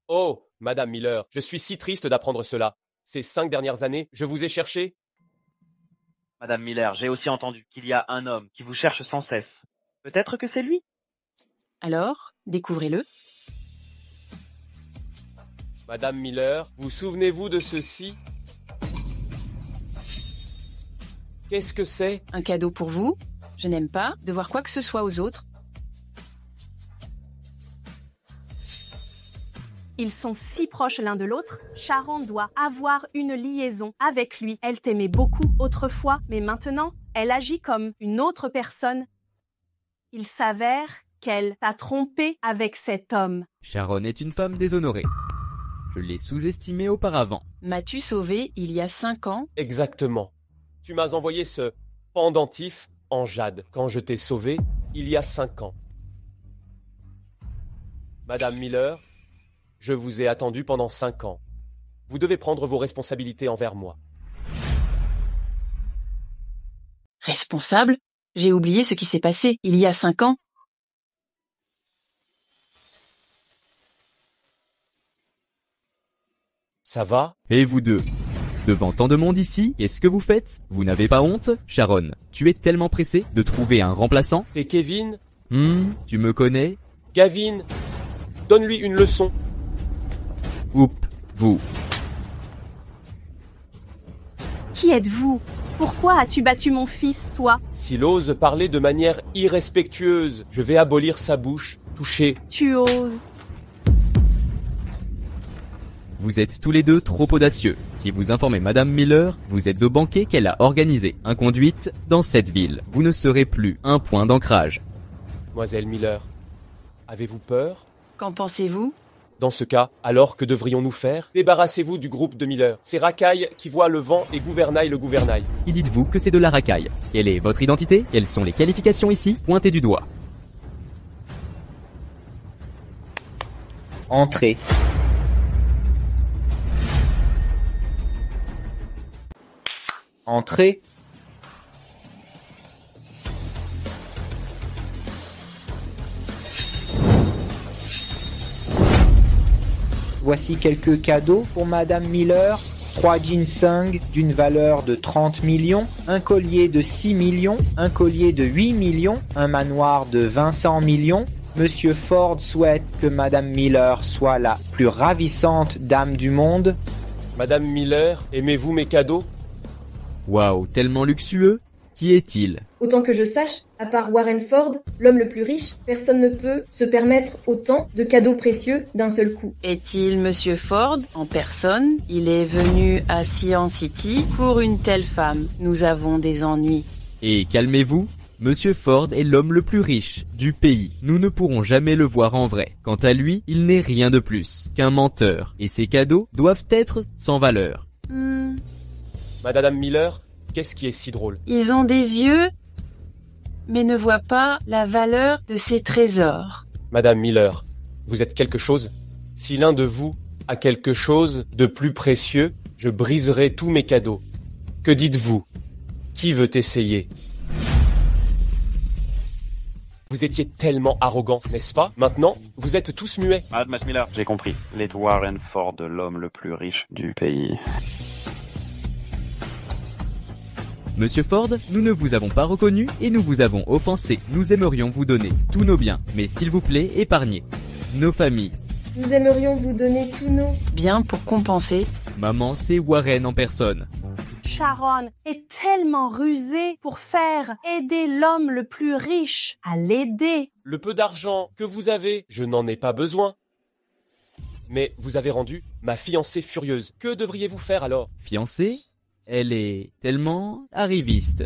Oh, Madame Miller, je suis si triste d'apprendre cela. Ces 5 dernières années, je vous ai cherché. Madame Miller, j'ai aussi entendu qu'il y a un homme qui vous cherche sans cesse. Peut-être que c'est lui? Alors, découvrez-le. Madame Miller, vous souvenez-vous de ceci? Qu'est-ce que c'est? Un cadeau pour vous. Je n'aime pas devoir quoi que ce soit aux autres. Ils sont si proches l'un de l'autre, Sharon doit avoir une liaison avec lui. Elle t'aimait beaucoup autrefois, mais maintenant, elle agit comme une autre personne. Il s'avère qu'elle t'a trompé avec cet homme. Sharon est une femme déshonorée. Je l'ai sous-estimée auparavant. M'as-tu sauvé il y a 5 ans? Exactement. Tu m'as envoyé ce pendentif en jade quand je t'ai sauvé il y a 5 ans. Madame Miller, je vous ai attendu pendant 5 ans. Vous devez prendre vos responsabilités envers moi. Responsable? J'ai oublié ce qui s'est passé il y a 5 ans. Ça va? Et vous deux? Devant tant de monde ici, qu'est-ce que vous faites? Vous n'avez pas honte? Sharon, tu es tellement pressé de trouver un remplaçant? T'es Kevin? Tu me connais? Gavin, donne-lui une leçon. Oups, vous. Qui êtes-vous? Pourquoi as-tu battu mon fils, toi? S'il ose parler de manière irrespectueuse, je vais abolir sa bouche, toucher. Tu oses. Vous êtes tous les deux trop audacieux. Si vous informez Madame Miller, vous êtes au banquet qu'elle a organisé. Inconduite dans cette ville. Vous ne serez plus un point d'ancrage. Mademoiselle Miller, avez-vous peur? Qu'en pensez-vous? Dans ce cas, alors que devrions-nous faire? Débarrassez-vous du groupe de Miller. C'est racaille qui voit le vent et gouvernail le gouvernail. Qui dites-vous que c'est de la racaille? Quelle est votre identité? Quelles sont les qualifications ici? Pointez du doigt. Entrez. Entrez. Voici quelques cadeaux pour Madame Miller. 3 ginseng d'une valeur de 30 millions, un collier de 6 millions, un collier de 8 millions, un manoir de 500 millions, Monsieur Ford souhaite que Madame Miller soit la plus ravissante dame du monde. Madame Miller, aimez-vous mes cadeaux? Waouh, tellement luxueux. Qui est-il? Autant que je sache, à part Warren Ford, l'homme le plus riche, personne ne peut se permettre autant de cadeaux précieux d'un seul coup. Est-il Monsieur Ford en personne? Il est venu à Sion City pour une telle femme. Nous avons des ennuis. Et calmez-vous, Monsieur Ford est l'homme le plus riche du pays. Nous ne pourrons jamais le voir en vrai. Quant à lui, il n'est rien de plus qu'un menteur. Et ses cadeaux doivent être sans valeur. Madame Miller, qu'est-ce qui est si drôle? Ils ont des yeux, mais ne voient pas la valeur de ces trésors. Madame Miller, vous êtes quelque chose? Si l'un de vous a quelque chose de plus précieux, je briserai tous mes cadeaux. Que dites-vous? Qui veut essayer? Vous étiez tellement arrogant, n'est-ce pas? Maintenant, vous êtes tous muets. Madame Miller, j'ai compris. Les Warren Ford, l'homme le plus riche du pays. Monsieur Ford, nous ne vous avons pas reconnu et nous vous avons offensé. Nous aimerions vous donner tous nos biens, mais s'il vous plaît, épargnez nos familles. Nous aimerions vous donner tous nos biens pour compenser. Maman, c'est Warren en personne. Sharon est tellement rusée pour faire aider l'homme le plus riche à l'aider. Le peu d'argent que vous avez, je n'en ai pas besoin. Mais vous avez rendu ma fiancée furieuse. Que devriez-vous faire alors? Fiancée? Elle est tellement arriviste.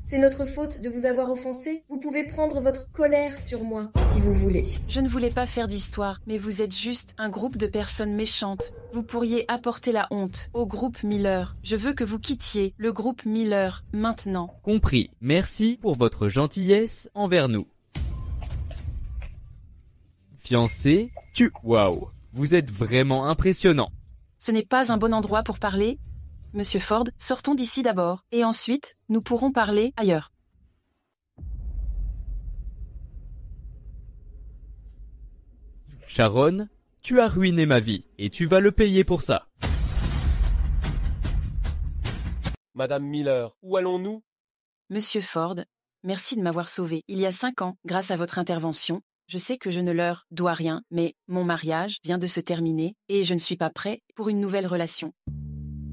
C'est notre faute de vous avoir offensé. Vous pouvez prendre votre colère sur moi, si vous voulez. Je ne voulais pas faire d'histoire, mais vous êtes juste un groupe de personnes méchantes. Vous pourriez apporter la honte au groupe Miller. Je veux que vous quittiez le groupe Miller, maintenant. Compris. Merci pour votre gentillesse envers nous. Fiancé, Waouh, vous êtes vraiment impressionnant. Ce n'est pas un bon endroit pour parler. Monsieur Ford, sortons d'ici d'abord, et ensuite, nous pourrons parler ailleurs. Sharon, tu as ruiné ma vie, et tu vas le payer pour ça. Madame Miller, où allons-nous? Monsieur Ford, merci de m'avoir sauvé. Il y a 5 ans, grâce à votre intervention, je sais que je ne leur dois rien, mais mon mariage vient de se terminer, et je ne suis pas prêt pour une nouvelle relation.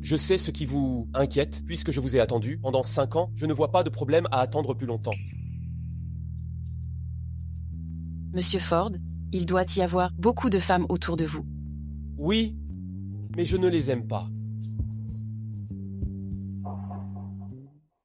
Je sais ce qui vous inquiète, puisque je vous ai attendu. Pendant 5 ans, je ne vois pas de problème à attendre plus longtemps. Monsieur Ford, il doit y avoir beaucoup de femmes autour de vous. Oui, mais je ne les aime pas.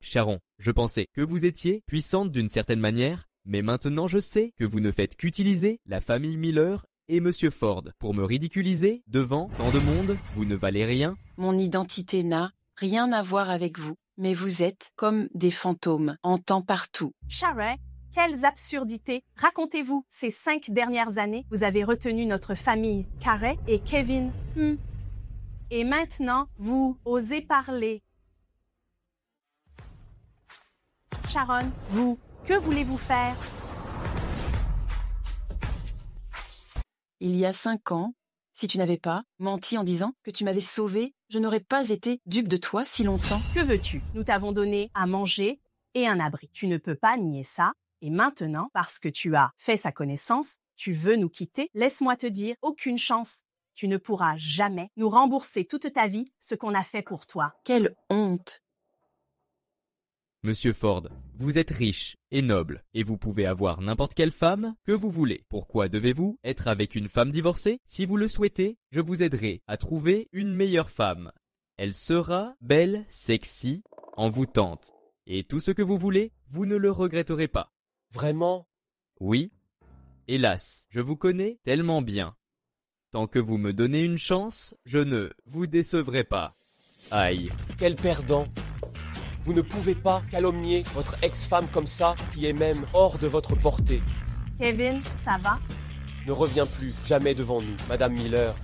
Sharon, je pensais que vous étiez puissante d'une certaine manière, mais maintenant je sais que vous ne faites qu'utiliser la famille Miller et Monsieur Ford pour me ridiculiser devant tant de monde. Vous ne valez rien. Mon identité n'a rien à voir avec vous, mais vous êtes comme des fantômes en temps partout. Sharon, quelles absurdités! Racontez-vous, ces 5 dernières années, vous avez retenu notre famille, Carey et Kevin. Et maintenant, vous osez parler. Sharon, que voulez-vous faire? Il y a 5 ans, si tu n'avais pas menti en disant que tu m'avais sauvé, je n'aurais pas été dupe de toi si longtemps. Que veux-tu? Nous t'avons donné à manger et un abri. Tu ne peux pas nier ça. Et maintenant, parce que tu as fait sa connaissance, tu veux nous quitter? Laisse-moi te dire, aucune chance. Tu ne pourras jamais nous rembourser toute ta vie ce qu'on a fait pour toi. Quelle honte! Monsieur Ford, vous êtes riche et noble, et vous pouvez avoir n'importe quelle femme que vous voulez. Pourquoi devez-vous être avec une femme divorcée? Si vous le souhaitez, je vous aiderai à trouver une meilleure femme. Elle sera belle, sexy, envoûtante. Et tout ce que vous voulez, vous ne le regretterez pas. Vraiment? Oui. Hélas, je vous connais tellement bien. Tant que vous me donnez une chance, je ne vous décevrai pas. Aïe. Quel perdant! Vous ne pouvez pas calomnier votre ex-femme comme ça, qui est même hors de votre portée. Kevin, ça va? Ne reviens plus jamais devant nous, Madame Miller.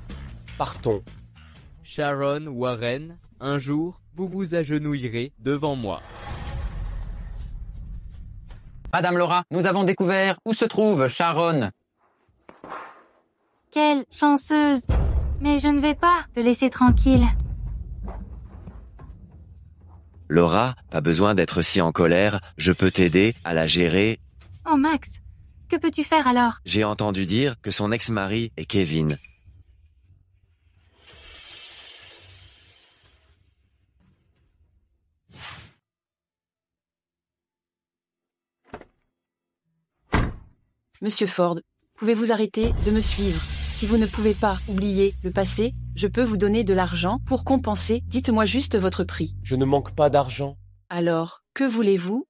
Partons. Sharon Warren, un jour, vous vous agenouillerez devant moi. Madame Laura, nous avons découvert où se trouve Sharon. Quelle chanceuse! Mais je ne vais pas te laisser tranquille. Laura, pas besoin d'être si en colère, je peux t'aider à la gérer. Oh Max, Que peux-tu faire alors? J'ai entendu dire que son ex-mari est Kevin. Monsieur Ford, pouvez-vous arrêter de me suivre? Si vous ne pouvez pas oublier le passé, je peux vous donner de l'argent pour compenser. Dites-moi juste votre prix. Je ne manque pas d'argent. Alors, que voulez-vous?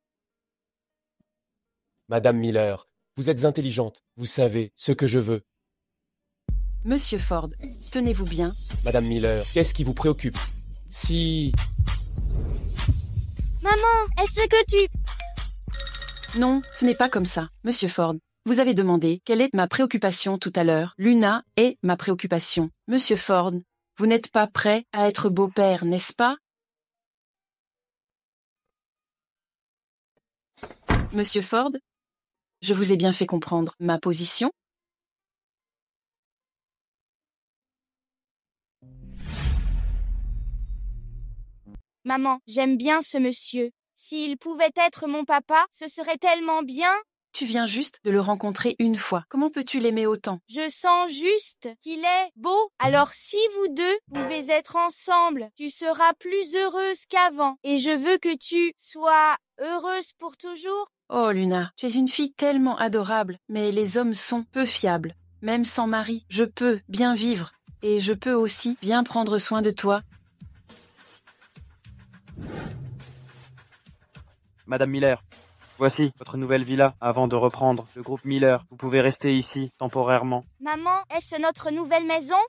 Madame Miller, vous êtes intelligente. Vous savez ce que je veux. Monsieur Ford, tenez-vous bien. Madame Miller, qu'est-ce qui vous préoccupe? Si... Maman, est-ce que tu... Non, ce n'est pas comme ça, Monsieur Ford. Vous avez demandé quelle est ma préoccupation tout à l'heure. Luna est ma préoccupation. Monsieur Ford, vous n'êtes pas prêt à être beau-père, n'est-ce pas? Monsieur Ford, je vous ai bien fait comprendre ma position. Maman, j'aime bien ce monsieur. S'il pouvait être mon papa, ce serait tellement bien. Tu viens juste de le rencontrer une fois. Comment peux-tu l'aimer autant? Je sens juste qu'il est beau. Alors si vous deux pouvez être ensemble, tu seras plus heureuse qu'avant. Et je veux que tu sois heureuse pour toujours. Oh Luna, tu es une fille tellement adorable, mais les hommes sont peu fiables. Même sans mari, je peux bien vivre. Et je peux aussi bien prendre soin de toi. Madame Miller, voici votre nouvelle villa avant de reprendre le groupe Miller. Vous pouvez rester ici temporairement. Maman, est-ce notre nouvelle maison?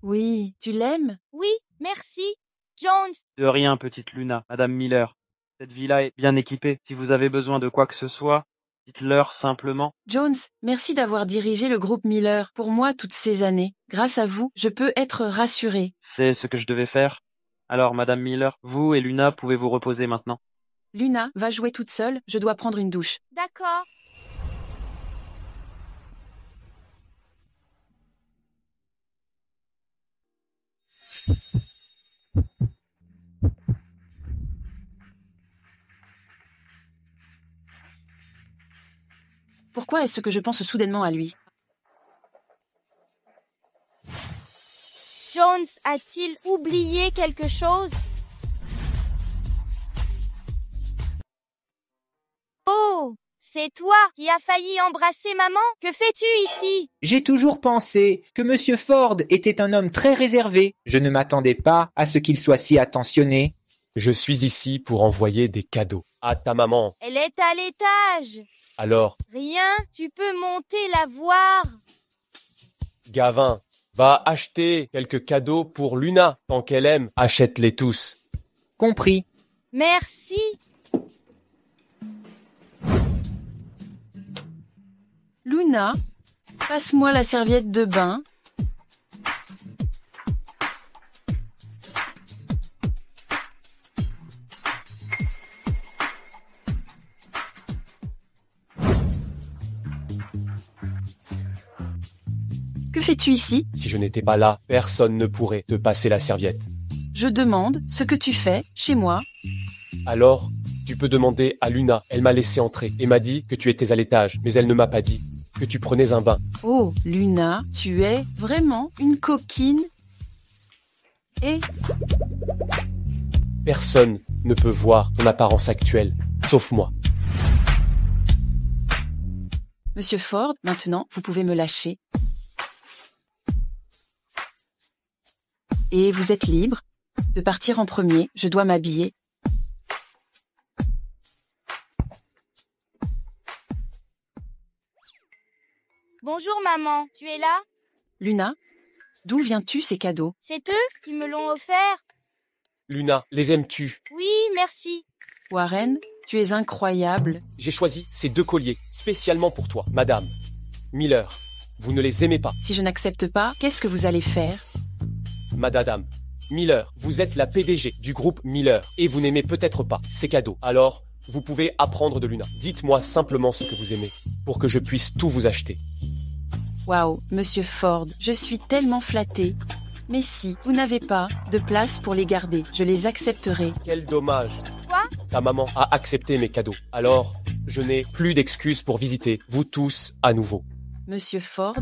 Oui, tu l'aimes? Oui, merci. Jones. De rien, petite Luna. Madame Miller, cette villa est bien équipée. Si vous avez besoin de quoi que ce soit, dites-leur simplement. Jones, merci d'avoir dirigé le groupe Miller pour moi toutes ces années. Grâce à vous, je peux être rassurée. C'est ce que je devais faire. Alors, Madame Miller, vous et Luna pouvez vous reposer maintenant. Luna va jouer toute seule, je dois prendre une douche. D'accord. Pourquoi est-ce que je pense soudainement à lui? Jones a-t-il oublié quelque chose? Oh, c'est toi qui as failli embrasser maman? Que fais-tu ici? J'ai toujours pensé que Monsieur Ford était un homme très réservé. Je ne m'attendais pas à ce qu'il soit si attentionné. Je suis ici pour envoyer des cadeaux à ta maman. Elle est à l'étage. Alors? Rien, tu peux monter la voir. Gavin, va acheter quelques cadeaux pour Luna. Tant qu'elle aime, achète-les tous. Compris. Merci. Luna, passe-moi la serviette de bain. Que fais-tu ici? Si je n'étais pas là, personne ne pourrait te passer la serviette. Je demande ce que tu fais chez moi. Alors, tu peux demander à Luna. Elle m'a laissé entrer et m'a dit que tu étais à l'étage, mais elle ne m'a pas dit que tu prenais un bain. Oh, Luna, tu es vraiment une coquine. Et... Personne ne peut voir ton apparence actuelle, sauf moi. Monsieur Ford, maintenant, vous pouvez me lâcher. Et vous êtes libre de partir en premier. Je dois m'habiller. Bonjour maman, tu es là? Luna, d'où viens-tu ces cadeaux? C'est eux qui me l'ont offert. Luna, les aimes-tu? Oui, merci. Warren, tu es incroyable. J'ai choisi ces 2 colliers, spécialement pour toi, Madame Miller. Vous ne les aimez pas. Si je n'accepte pas, qu'est-ce que vous allez faire? Madame Miller, vous êtes la PDG du groupe Miller et vous n'aimez peut-être pas ces cadeaux. Alors, vous pouvez apprendre de Luna. Dites-moi simplement ce que vous aimez pour que je puisse tout vous acheter. Waouh, Monsieur Ford, je suis tellement flattée. Mais si vous n'avez pas de place pour les garder, je les accepterai. Quel dommage. Quoi? Ta maman a accepté mes cadeaux. Alors, je n'ai plus d'excuses pour visiter vous tous à nouveau. Monsieur Ford,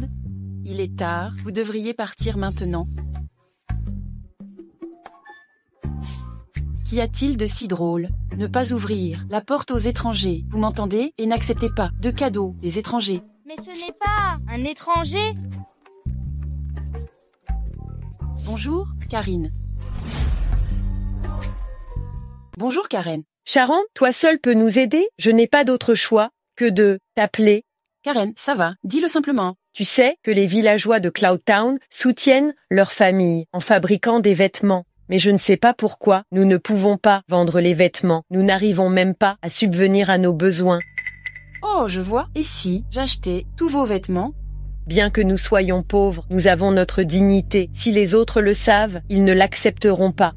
il est tard, vous devriez partir maintenant. Qu'y a-t-il de si drôle? Ne pas ouvrir la porte aux étrangers, vous m'entendez? Et n'acceptez pas de cadeaux des étrangers. Mais ce n'est pas un étranger. Bonjour, Karine. Bonjour, Karen. Sharon, toi seul peux nous aider? Je n'ai pas d'autre choix que de t'appeler. Karen, ça va, dis-le simplement. Tu sais que les villageois de Cloudtown soutiennent leur famille en fabriquant des vêtements. Mais je ne sais pas pourquoi nous ne pouvons pas vendre les vêtements. Nous n'arrivons même pas à subvenir à nos besoins. Oh, je vois. Et si j'achetais tous vos vêtements? Bien que nous soyons pauvres, nous avons notre dignité. Si les autres le savent, ils ne l'accepteront pas.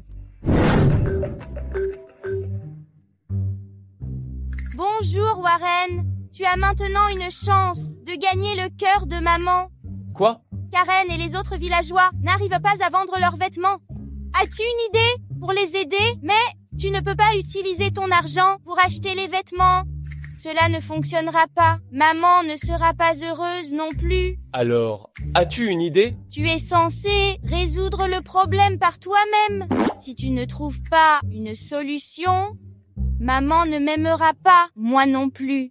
Bonjour Warren. Tu as maintenant une chance de gagner le cœur de maman. Quoi? Karen et les autres villageois n'arrivent pas à vendre leurs vêtements. As-tu une idée pour les aider? Mais tu ne peux pas utiliser ton argent pour acheter les vêtements. Cela ne fonctionnera pas. Maman ne sera pas heureuse non plus. Alors, as-tu une idée? Tu es censé résoudre le problème par toi-même. Si tu ne trouves pas une solution, maman ne m'aimera pas, moi non plus.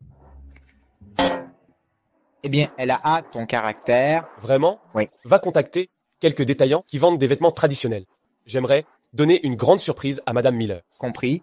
Eh bien, elle a hâte ton caractère. Vraiment? Oui. Va contacter quelques détaillants qui vendent des vêtements traditionnels. J'aimerais donner une grande surprise à Madame Miller. Compris.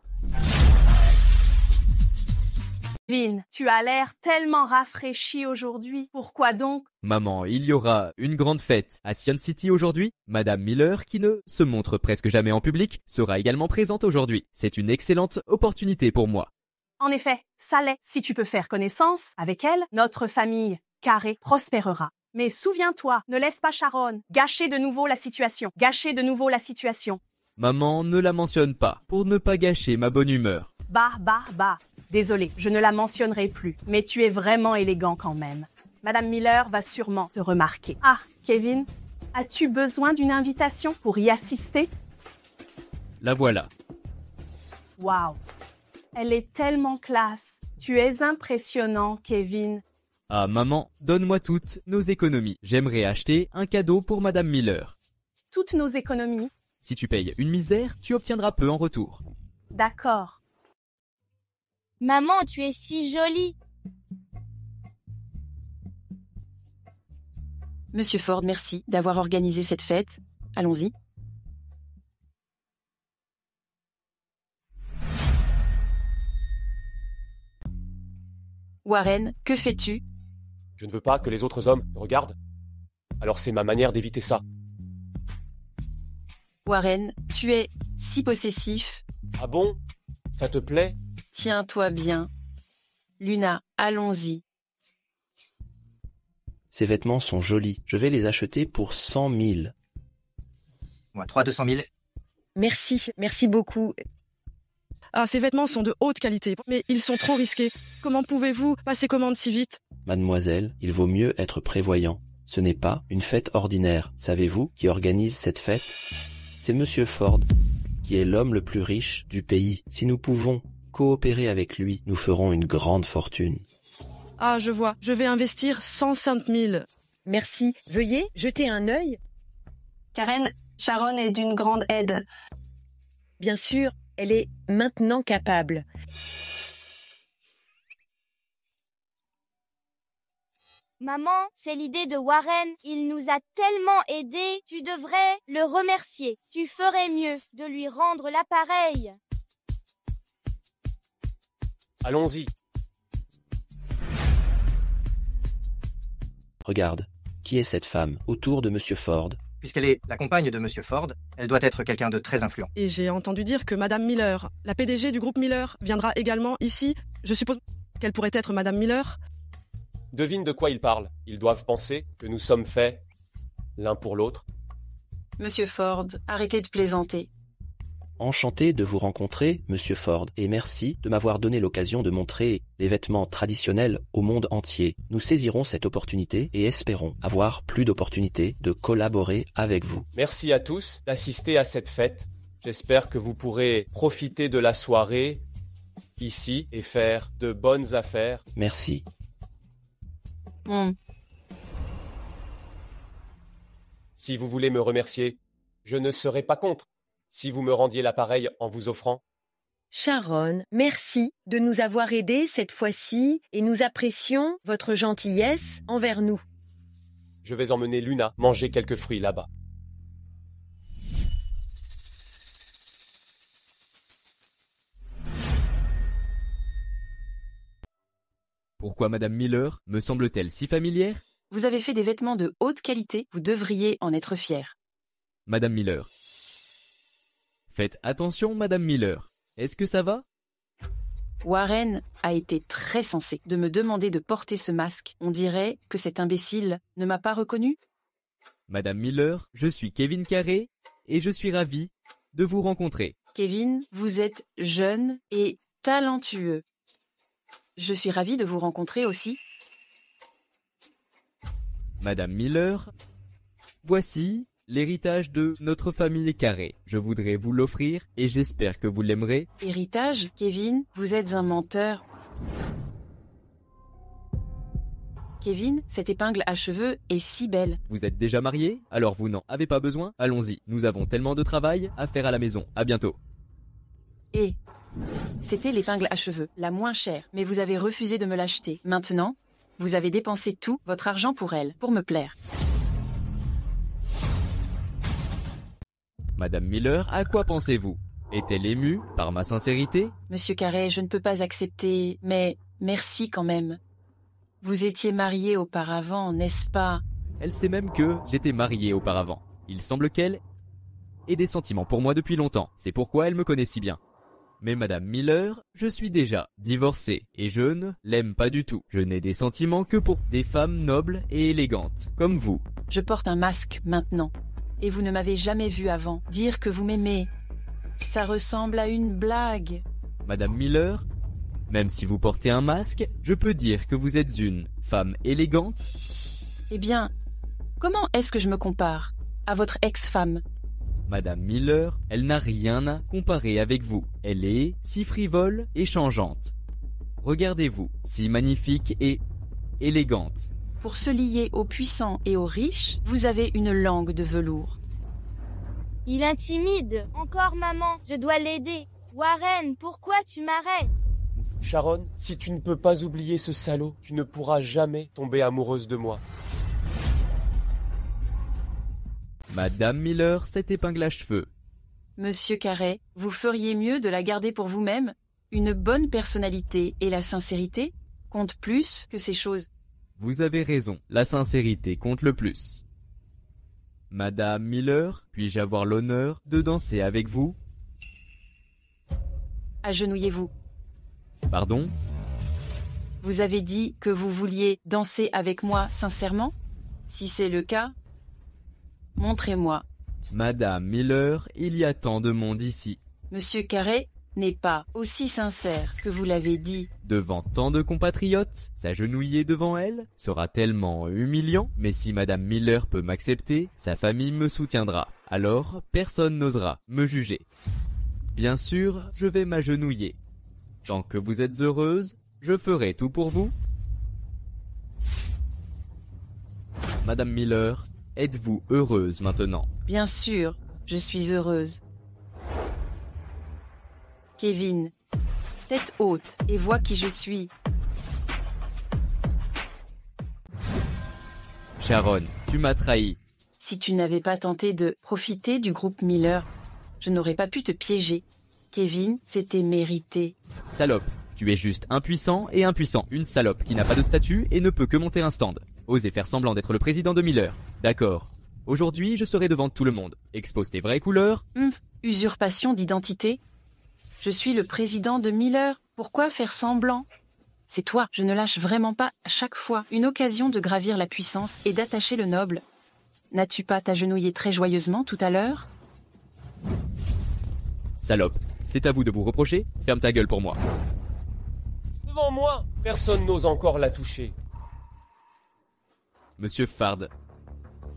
Kevin, tu as l'air tellement rafraîchi aujourd'hui. Pourquoi donc? Maman, il y aura une grande fête à Sion City aujourd'hui. Madame Miller, qui ne se montre presque jamais en public, sera également présente aujourd'hui. C'est une excellente opportunité pour moi. En effet, ça l'est. Si tu peux faire connaissance avec elle, notre famille carrée prospérera. Mais souviens-toi, ne laisse pas Sharon gâcher de nouveau la situation. Maman, ne la mentionne pas, pour ne pas gâcher ma bonne humeur. Bah. Désolé, je ne la mentionnerai plus. Mais tu es vraiment élégant quand même. Madame Miller va sûrement te remarquer. Ah, Kevin, as-tu besoin d'une invitation pour y assister? La voilà. Waouh, elle est tellement classe. Tu es impressionnant, Kevin. Ah maman, donne-moi toutes nos économies. J'aimerais acheter un cadeau pour Madame Miller. Toutes nos économies? Si tu payes une misère, tu obtiendras peu en retour. D'accord. Maman, tu es si jolie. Monsieur Ford, merci d'avoir organisé cette fête. Allons-y. Warren, que fais-tu? Je ne veux pas que les autres hommes me regardent. Alors c'est ma manière d'éviter ça. Warren, tu es si possessif. Ah bon? Ça te plaît? Tiens-toi bien. Luna, allons-y. Ces vêtements sont jolis. Je vais les acheter pour 100 000. Moi, 200 000. Merci beaucoup. Ah, ces vêtements sont de haute qualité, mais ils sont trop risqués. Comment pouvez-vous passer commande si vite? Mademoiselle, il vaut mieux être prévoyant. Ce n'est pas une fête ordinaire. Savez-vous qui organise cette fête? C'est Monsieur Ford, qui est l'homme le plus riche du pays. Si nous pouvons coopérer avec lui, nous ferons une grande fortune. Ah, je vois. Je vais investir 105 000. Merci. Veuillez jeter un œil. Karen, Sharon est d'une grande aide. Bien sûr, elle est maintenant capable. Maman, c'est l'idée de Warren. Il nous a tellement aidés. Tu devrais le remercier. Tu ferais mieux de lui rendre l'appareil. Allons-y. Regarde, qui est cette femme autour de Monsieur Ford? Puisqu'elle est la compagne de Monsieur Ford, elle doit être quelqu'un de très influent. Et j'ai entendu dire que Madame Miller, la PDG du groupe Miller, viendra également ici. Je suppose qu'elle pourrait être Madame Miller. Devine de quoi ils parlent. Ils doivent penser que nous sommes faits l'un pour l'autre. Monsieur Ford, arrêtez de plaisanter. Enchanté de vous rencontrer, Monsieur Ford, et merci de m'avoir donné l'occasion de montrer les vêtements traditionnels au monde entier. Nous saisirons cette opportunité et espérons avoir plus d'opportunités de collaborer avec vous. Merci à tous d'assister à cette fête. J'espère que vous pourrez profiter de la soirée ici et faire de bonnes affaires. Merci. Si vous voulez me remercier, je ne serai pas contre. Si vous me rendiez l'appareil en vous offrant. Sharon, merci de nous avoir aidés cette fois-ci et nous apprécions votre gentillesse envers nous. Je vais emmener Luna manger quelques fruits là-bas. Pourquoi Madame Miller me semble-t-elle si familière? Vous avez fait des vêtements de haute qualité, vous devriez en être fier. Madame Miller. Faites attention, Madame Miller. Est-ce que ça va? Warren a été très sensé de me demander de porter ce masque. On dirait que cet imbécile ne m'a pas reconnu. Madame Miller, je suis Kevin Carré et je suis ravi de vous rencontrer. Kevin, vous êtes jeune et talentueux. Je suis ravi de vous rencontrer aussi. Madame Miller, voici l'héritage de notre famille Carré. Je voudrais vous l'offrir et j'espère que vous l'aimerez. Héritage, Kevin, vous êtes un menteur. Kevin, cette épingle à cheveux est si belle. Vous êtes déjà marié? Alors vous n'en avez pas besoin? Allons-y, nous avons tellement de travail à faire à la maison. À bientôt. Et c'était l'épingle à cheveux, la moins chère, mais vous avez refusé de me l'acheter. Maintenant, vous avez dépensé tout votre argent pour elle, pour me plaire. Madame Miller, à quoi pensez-vous? Est-elle émue par ma sincérité? Monsieur Carré, je ne peux pas accepter, mais merci quand même. Vous étiez marié auparavant, n'est-ce pas? Elle sait même que j'étais marié auparavant. Il semble qu'elle ait des sentiments pour moi depuis longtemps. C'est pourquoi elle me connaît si bien. Mais Madame Miller, je suis déjà divorcé et je ne l'aime pas du tout. Je n'ai des sentiments que pour des femmes nobles et élégantes, comme vous. Je porte un masque maintenant. Et vous ne m'avez jamais vu avant. Dire que vous m'aimez, ça ressemble à une blague. Madame Miller, même si vous portez un masque, je peux dire que vous êtes une femme élégante. Eh bien, comment est-ce que je me compare à votre ex-femme? Madame Miller, elle n'a rien à comparer avec vous. Elle est si frivole et changeante. Regardez-vous, si magnifique et élégante. Pour se lier aux puissants et aux riches, vous avez une langue de velours. Il intimide. Encore maman, je dois l'aider. Warren, pourquoi tu m'arrêtes? Sharon, si tu ne peux pas oublier ce salaud, tu ne pourras jamais tomber amoureuse de moi. Madame Miller, cette épingle à cheveux. Monsieur Carré, vous feriez mieux de la garder pour vous-même. Une bonne personnalité et la sincérité comptent plus que ces choses. Vous avez raison, la sincérité compte le plus. Madame Miller, puis-je avoir l'honneur de danser avec vous? Agenouillez-vous. Pardon? Vous avez dit que vous vouliez danser avec moi sincèrement? Si c'est le cas, montrez-moi. Madame Miller, il y a tant de monde ici. Monsieur Carré n'est pas aussi sincère que vous l'avez dit. Devant tant de compatriotes, s'agenouiller devant elle sera tellement humiliant, mais si Madame Miller peut m'accepter, sa famille me soutiendra. Alors, personne n'osera me juger. Bien sûr, je vais m'agenouiller. Tant que vous êtes heureuse, je ferai tout pour vous. Madame Miller, êtes-vous heureuse maintenant? Bien sûr, je suis heureuse. Kevin, tête haute et vois qui je suis. Sharon, tu m'as trahi. Si tu n'avais pas tenté de profiter du groupe Miller, je n'aurais pas pu te piéger. Kevin, c'était mérité. Salope, tu es juste impuissant et impuissant. Une salope qui n'a pas de statut et ne peut que monter un stand. Osez faire semblant d'être le président de Miller. D'accord. Aujourd'hui, je serai devant tout le monde. Expose tes vraies couleurs. Usurpation d'identité. Je suis le président de Miller. Pourquoi faire semblant? C'est toi, je ne lâche vraiment pas à chaque fois une occasion de gravir la puissance et d'attacher le noble. N'as-tu pas t'agenouillé très joyeusement tout à l'heure? Salope, c'est à vous de vous reprocher. Ferme ta gueule pour moi. Devant moi, personne n'ose encore la toucher. Monsieur Fard.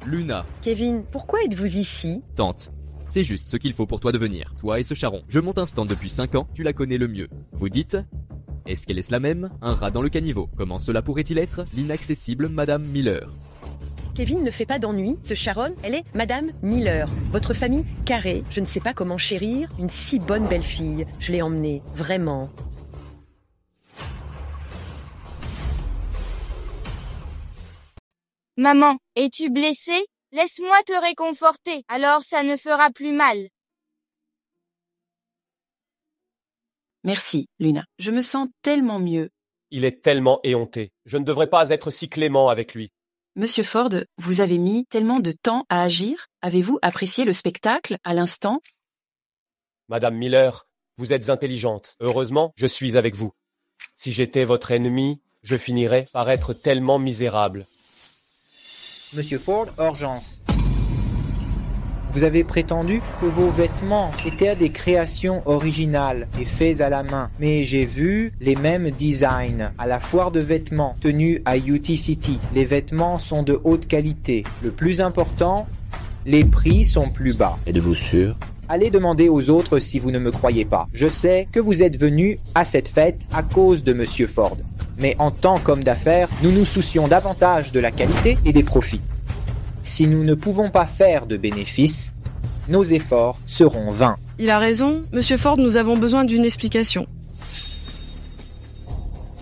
Luna. Kevin, pourquoi êtes-vous ici? Tante. C'est juste ce qu'il faut pour toi devenir, toi et ce charron. Je monte un stand depuis 5 ans, tu la connais le mieux. Vous dites? Est-ce qu'elle est la même? Un rat dans le caniveau. Comment cela pourrait-il être? L'inaccessible Madame Miller. Kevin ne fait pas d'ennui, ce Sharon, elle est Madame Miller. Votre famille carrée, je ne sais pas comment chérir une si bonne belle-fille. Je l'ai emmenée, vraiment. Maman, es-tu blessée? Laisse-moi te réconforter, alors ça ne fera plus mal. Merci, Luna. Je me sens tellement mieux. Il est tellement éhonté. Je ne devrais pas être si clément avec lui. Monsieur Ford, vous avez mis tellement de temps à agir. Avez-vous apprécié le spectacle à l'instant? Madame Miller, vous êtes intelligente. Heureusement, je suis avec vous. Si j'étais votre ennemi, je finirais par être tellement misérable. Monsieur Ford, urgence. Vous avez prétendu que vos vêtements étaient des créations originales et faits à la main. Mais j'ai vu les mêmes designs à la foire de vêtements tenue à UT City. Les vêtements sont de haute qualité. Le plus important, les prix sont plus bas. Êtes-vous sûr? Allez demander aux autres si vous ne me croyez pas. Je sais que vous êtes venu à cette fête à cause de Monsieur Ford. Mais en tant qu'homme d'affaires, nous nous soucions davantage de la qualité et des profits. Si nous ne pouvons pas faire de bénéfices, nos efforts seront vains. Il a raison, Monsieur Ford, nous avons besoin d'une explication.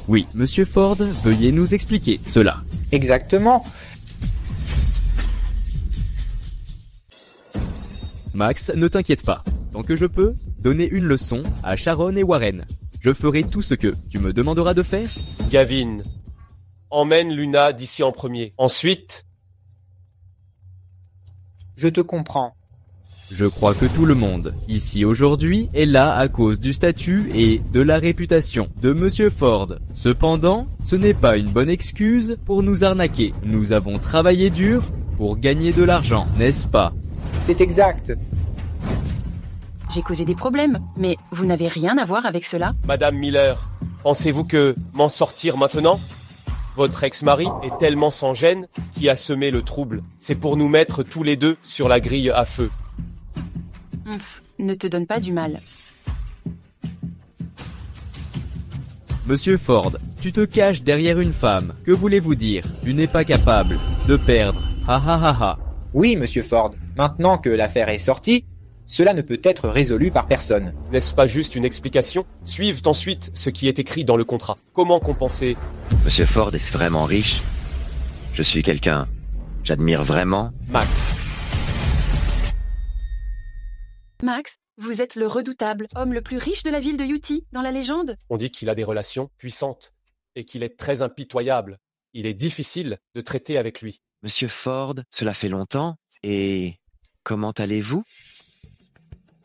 Oui, Monsieur Ford, veuillez nous expliquer cela. Exactement. Max, ne t'inquiète pas. Tant que je peux, donner une leçon à Sharon et Warren. Je ferai tout ce que tu me demanderas de faire. Gavin, emmène Luna d'ici en premier. Ensuite... Je te comprends. Je crois que tout le monde, ici aujourd'hui, est là à cause du statut et de la réputation de Monsieur Ford. Cependant, ce n'est pas une bonne excuse pour nous arnaquer. Nous avons travaillé dur pour gagner de l'argent, n'est-ce pas? C'est exact. J'ai causé des problèmes, mais vous n'avez rien à voir avec cela. Madame Miller, pensez-vous que m'en sortir maintenant? Votre ex-mari est tellement sans gêne qui a semé le trouble. C'est pour nous mettre tous les deux sur la grille à feu. Ne te donne pas du mal. Monsieur Ford, tu te caches derrière une femme. Que voulez-vous dire? Tu n'es pas capable de perdre. Ha ha ha ha. Oui, Monsieur Ford. Maintenant que l'affaire est sortie, cela ne peut être résolu par personne. N'est-ce pas juste une explication? Suivent ensuite ce qui est écrit dans le contrat. Comment compenser? Monsieur Ford est vraiment riche. Je suis quelqu'un. J'admire vraiment. Max. Max, vous êtes le redoutable homme le plus riche de la ville de UT, dans la légende. On dit qu'il a des relations puissantes et qu'il est très impitoyable. Il est difficile de traiter avec lui. Monsieur Ford, cela fait longtemps. Et comment allez-vous?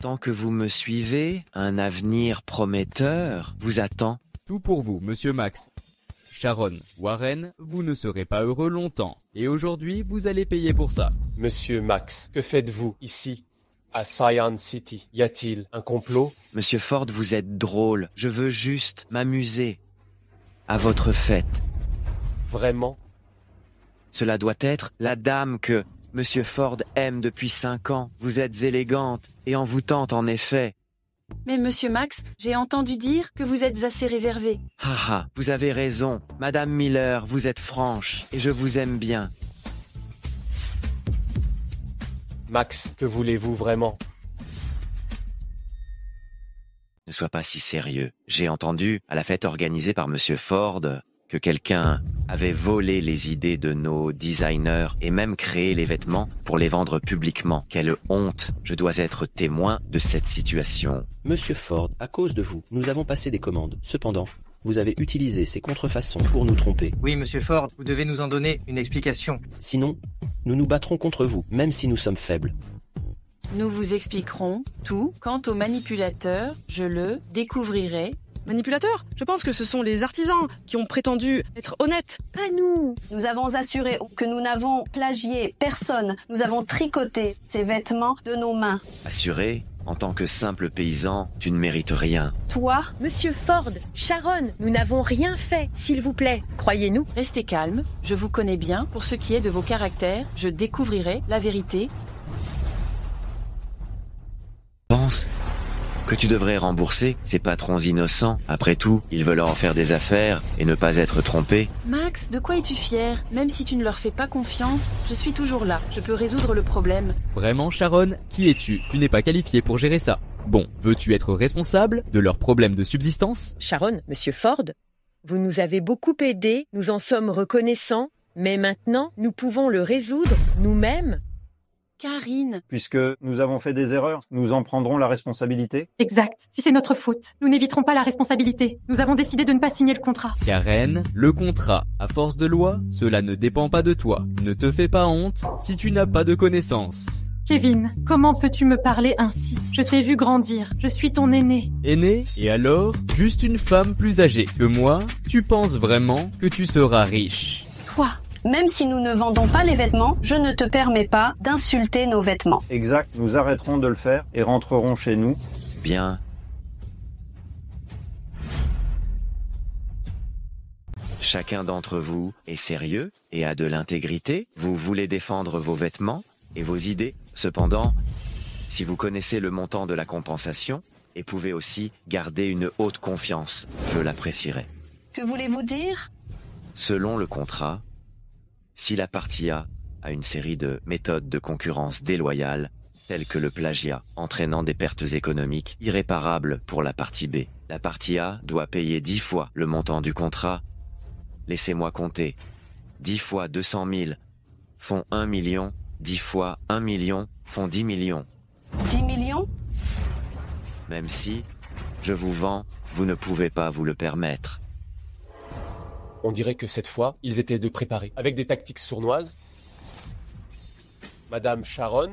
Tant que vous me suivez, un avenir prometteur vous attend. Tout pour vous, Monsieur Max. Sharon, Warren, vous ne serez pas heureux longtemps. Et aujourd'hui, vous allez payer pour ça. Monsieur Max, que faites-vous ici, à Cyan City? Y a-t-il un complot? Monsieur Ford, vous êtes drôle. Je veux juste m'amuser. À votre fête. Vraiment? Cela doit être la dame que Monsieur Ford aime depuis 5 ans. Vous êtes élégante et envoûtante en effet. Mais Monsieur Max, j'ai entendu dire que vous êtes assez réservé. Haha, vous avez raison. Madame Miller, vous êtes franche et je vous aime bien. Max, que voulez-vous vraiment? Ne sois pas si sérieux. J'ai entendu, à la fête organisée par Monsieur Ford, que quelqu'un avait volé les idées de nos designers et même créé les vêtements pour les vendre publiquement. Quelle honte! Je dois être témoin de cette situation. Monsieur Ford, à cause de vous, nous avons passé des commandes. Cependant, vous avez utilisé ces contrefaçons pour nous tromper. Oui, Monsieur Ford, vous devez nous en donner une explication. Sinon, nous nous battrons contre vous, même si nous sommes faibles. Nous vous expliquerons tout. Quant au manipulateur, je le découvrirai. Manipulateur? Je pense que ce sont les artisans qui ont prétendu être honnêtes. Pas nous. Nous avons assuré que nous n'avons plagié personne. Nous avons tricoté ces vêtements de nos mains. Assuré, en tant que simple paysan, tu ne mérites rien. Toi? Monsieur Ford, Sharon, nous n'avons rien fait, s'il vous plaît. Croyez-nous. Restez calme. Je vous connais bien. Pour ce qui est de vos caractères, je découvrirai la vérité. que tu devrais rembourser ces patrons innocents. Après tout, ils veulent en faire des affaires et ne pas être trompés. Max, de quoi es-tu fier? Même si tu ne leur fais pas confiance, je suis toujours là. Je peux résoudre le problème. Vraiment, Sharon, qui es-tu? Tu n'es pas qualifié pour gérer ça. Bon, veux-tu être responsable de leurs problèmes de subsistance? Sharon, Monsieur Ford, vous nous avez beaucoup aidés, nous en sommes reconnaissants, mais maintenant, nous pouvons le résoudre nous-mêmes. Karine. Puisque nous avons fait des erreurs, nous en prendrons la responsabilité. Exact. Si c'est notre faute, nous n'éviterons pas la responsabilité. Nous avons décidé de ne pas signer le contrat. Karen, le contrat, à force de loi, cela ne dépend pas de toi. Ne te fais pas honte si tu n'as pas de connaissances. Kevin, comment peux-tu me parler ainsi? Je t'ai vu grandir, je suis ton aîné. Aîné? Et alors? Juste une femme plus âgée que moi? Tu penses vraiment que tu seras riche? Toi? Même si nous ne vendons pas les vêtements, je ne te permets pas d'insulter nos vêtements. Exact, nous arrêterons de le faire et rentrerons chez nous. Bien. Chacun d'entre vous est sérieux et a de l'intégrité. Vous voulez défendre vos vêtements et vos idées. Cependant, si vous connaissez le montant de la compensation et pouvez aussi garder une haute confiance, je l'apprécierai. Que voulez-vous dire? Selon le contrat, si la partie A a une série de méthodes de concurrence déloyales, telles que le plagiat, entraînant des pertes économiques irréparables pour la partie B, la partie A doit payer 10 fois le montant du contrat. Laissez-moi compter. 10 fois 200 000 font 1 million. 10 fois 1 million font 10 millions. 10 millions? Même si, je vous vends, vous ne pouvez pas vous le permettre. On dirait que cette fois, ils étaient de préparés. Avec des tactiques sournoises. Madame Sharon,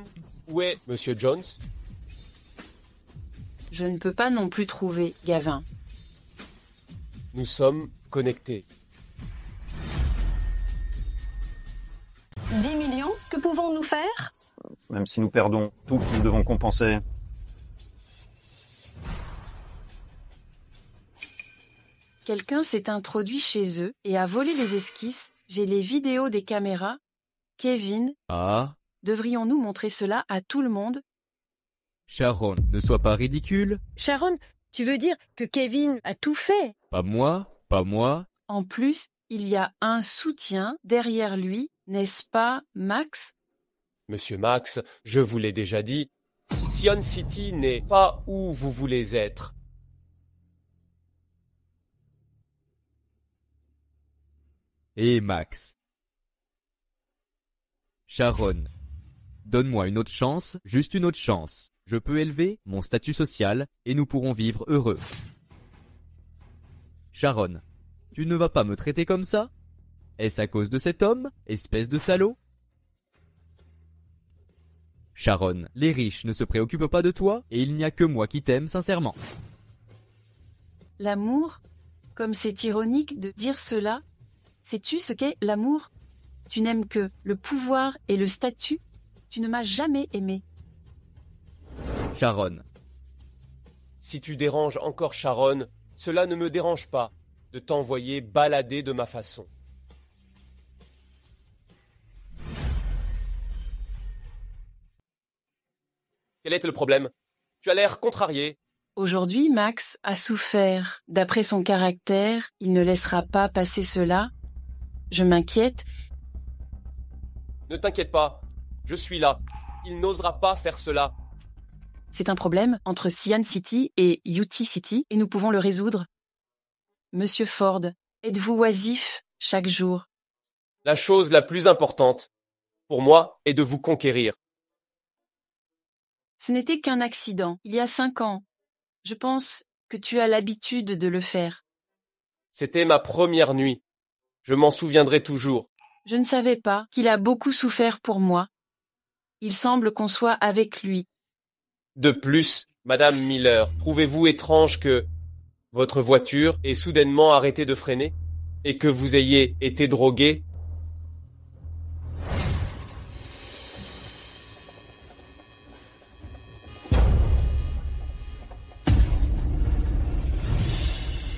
où est Monsieur Jones? Je ne peux pas non plus trouver Gavin. Nous sommes connectés. 10 millions? Que pouvons-nous faire? Même si nous perdons tout, nous devons compenser. Quelqu'un s'est introduit chez eux et a volé les esquisses. J'ai les vidéos des caméras. Kevin. Ah? Devrions-nous montrer cela à tout le monde? Sharon, ne sois pas ridicule. Sharon, tu veux dire que Kevin a tout fait? Pas moi, pas moi. En plus, il y a un soutien derrière lui, n'est-ce pas, Max? Monsieur Max, je vous l'ai déjà dit, Sion City n'est pas où vous voulez être. Et Max. Sharon, donne-moi une autre chance, juste une autre chance. Je peux élever mon statut social et nous pourrons vivre heureux. Sharon, tu ne vas pas me traiter comme ça? Est-ce à cause de cet homme, espèce de salaud? Sharon, les riches ne se préoccupent pas de toi et il n'y a que moi qui t'aime sincèrement. L'amour? Comme c'est ironique de dire cela. Sais-tu ce qu'est l'amour? Tu n'aimes que le pouvoir et le statut. Tu ne m'as jamais aimé. Sharon. Si tu déranges encore Sharon, cela ne me dérange pas de t'envoyer balader de ma façon. Quel est le problème? Tu as l'air contrarié. Aujourd'hui, Max a souffert. D'après son caractère, il ne laissera pas passer cela. Je m'inquiète. Ne t'inquiète pas, je suis là. Il n'osera pas faire cela. C'est un problème entre Sion City et UT City et nous pouvons le résoudre. Monsieur Ford, êtes-vous oisif chaque jour? La chose la plus importante, pour moi, est de vous conquérir. Ce n'était qu'un accident, il y a 5 ans. Je pense que tu as l'habitude de le faire. C'était ma première nuit. Je m'en souviendrai toujours. Je ne savais pas qu'il a beaucoup souffert pour moi. Il semble qu'on soit avec lui. De plus, Madame Miller, trouvez-vous étrange que votre voiture ait soudainement arrêté de freiner et que vous ayez été drogué?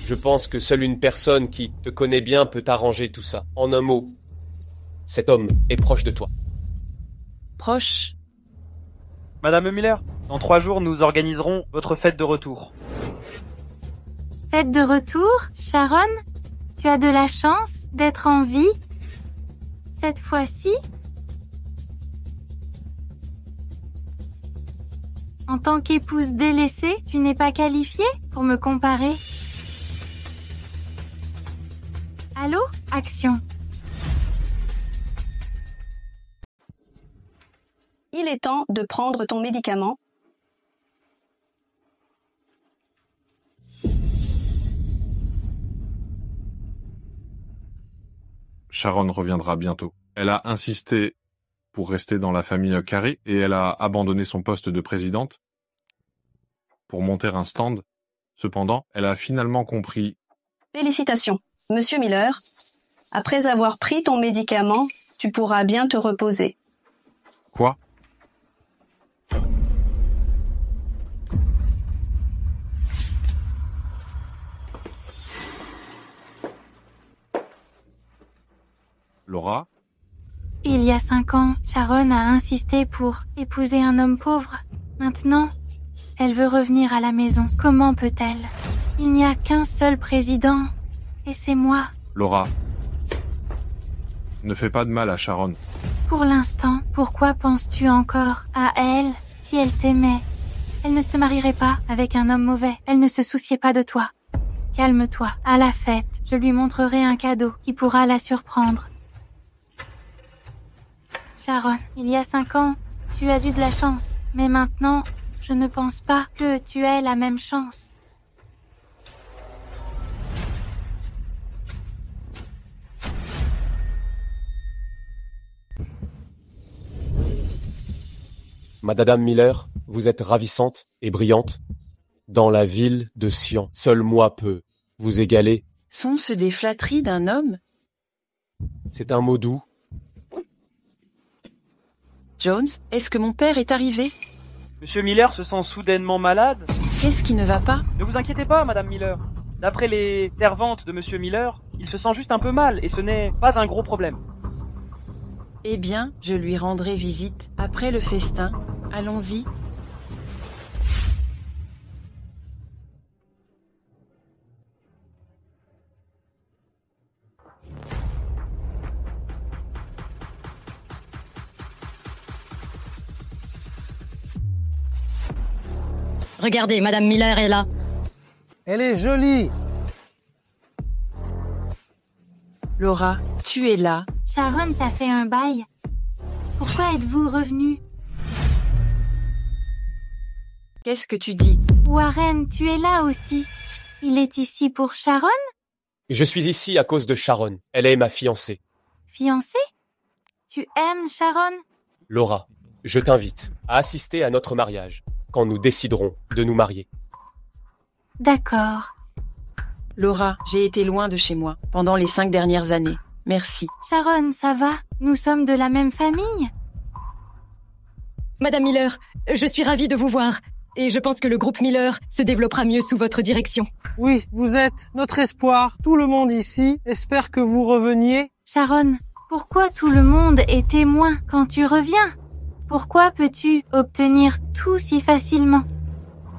Je pense que seule une personne qui te connaît bien peut arranger tout ça. En un mot, cet homme est proche de toi. Proche? Madame Miller, Dans 3 jours, nous organiserons votre fête de retour. Fête de retour, Sharon? Tu as de la chance d'être en vie cette fois-ci? En tant qu'épouse délaissée, tu n'es pas qualifiée pour me comparer? Allô? Action. Il est temps de prendre ton médicament. Sharon reviendra bientôt. Elle a insisté pour rester dans la famille Carey et elle a abandonné son poste de présidente pour monter un stand. Cependant, elle a finalement compris. Félicitations, Monsieur Miller. Après avoir pris ton médicament, tu pourras bien te reposer. Quoi? Laura? Il y a 5 ans, Sharon a insisté pour épouser un homme pauvre. Maintenant, elle veut revenir à la maison. Comment peut-elle? Il n'y a qu'un seul président, et c'est moi. Laura, ne fais pas de mal à Sharon. Pour l'instant, pourquoi penses-tu encore à elle si elle t'aimait? Elle ne se marierait pas avec un homme mauvais. Elle ne se souciait pas de toi. Calme-toi. À la fête, je lui montrerai un cadeau qui pourra la surprendre. Sharon, il y a 5 ans, tu as eu de la chance. Mais maintenant, je ne pense pas que tu aies la même chance. Madame Miller, vous êtes ravissante et brillante. Dans la ville de Sion, seul moi peux vous égaler. Sont-ce des flatteries d'un homme? C'est un mot doux. Jones, est-ce que mon père est arrivé? Monsieur Miller se sent soudainement malade. Qu'est-ce qui ne va pas? Ne vous inquiétez pas, Madame Miller. D'après les servantes de Monsieur Miller, il se sent juste un peu mal et ce n'est pas un gros problème. Eh bien, je lui rendrai visite après le festin. Allons-y. Regardez, Madame Miller est là. Elle est jolie. Laura, tu es là. Sharon, ça fait un bail. Pourquoi êtes-vous revenu? Qu'est-ce que tu dis? Warren, tu es là aussi. Il est ici pour Sharon? Je suis ici à cause de Sharon. Elle est ma fiancée. Fiancée? Tu aimes Sharon? Laura, je t'invite à assister à notre mariage quand nous déciderons de nous marier. D'accord. Laura, j'ai été loin de chez moi pendant les 5 dernières années. Merci. Sharon, ça va? Nous sommes de la même famille? Madame Miller, je suis ravie de vous voir. Et je pense que le groupe Miller se développera mieux sous votre direction. Oui, vous êtes notre espoir. Tout le monde ici espère que vous reveniez. Sharon, pourquoi tout le monde est témoin quand tu reviens? Pourquoi peux-tu obtenir tout si facilement?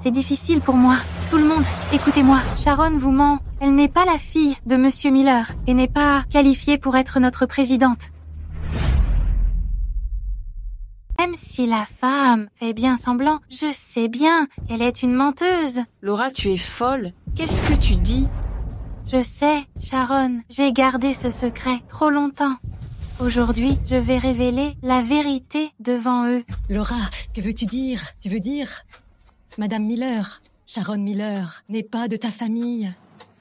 C'est difficile pour moi. Tout le monde, écoutez-moi. Sharon vous ment. Elle n'est pas la fille de Monsieur Miller et n'est pas qualifiée pour être notre présidente. Même si la femme fait bien semblant, je sais bien qu'elle est une menteuse. Laura, tu es folle. Qu'est-ce que tu dis? Je sais, Sharon, j'ai gardé ce secret trop longtemps. Aujourd'hui, je vais révéler la vérité devant eux. Laura, que veux-tu dire? Tu veux dire... Madame Miller, Sharon Miller n'est pas de ta famille.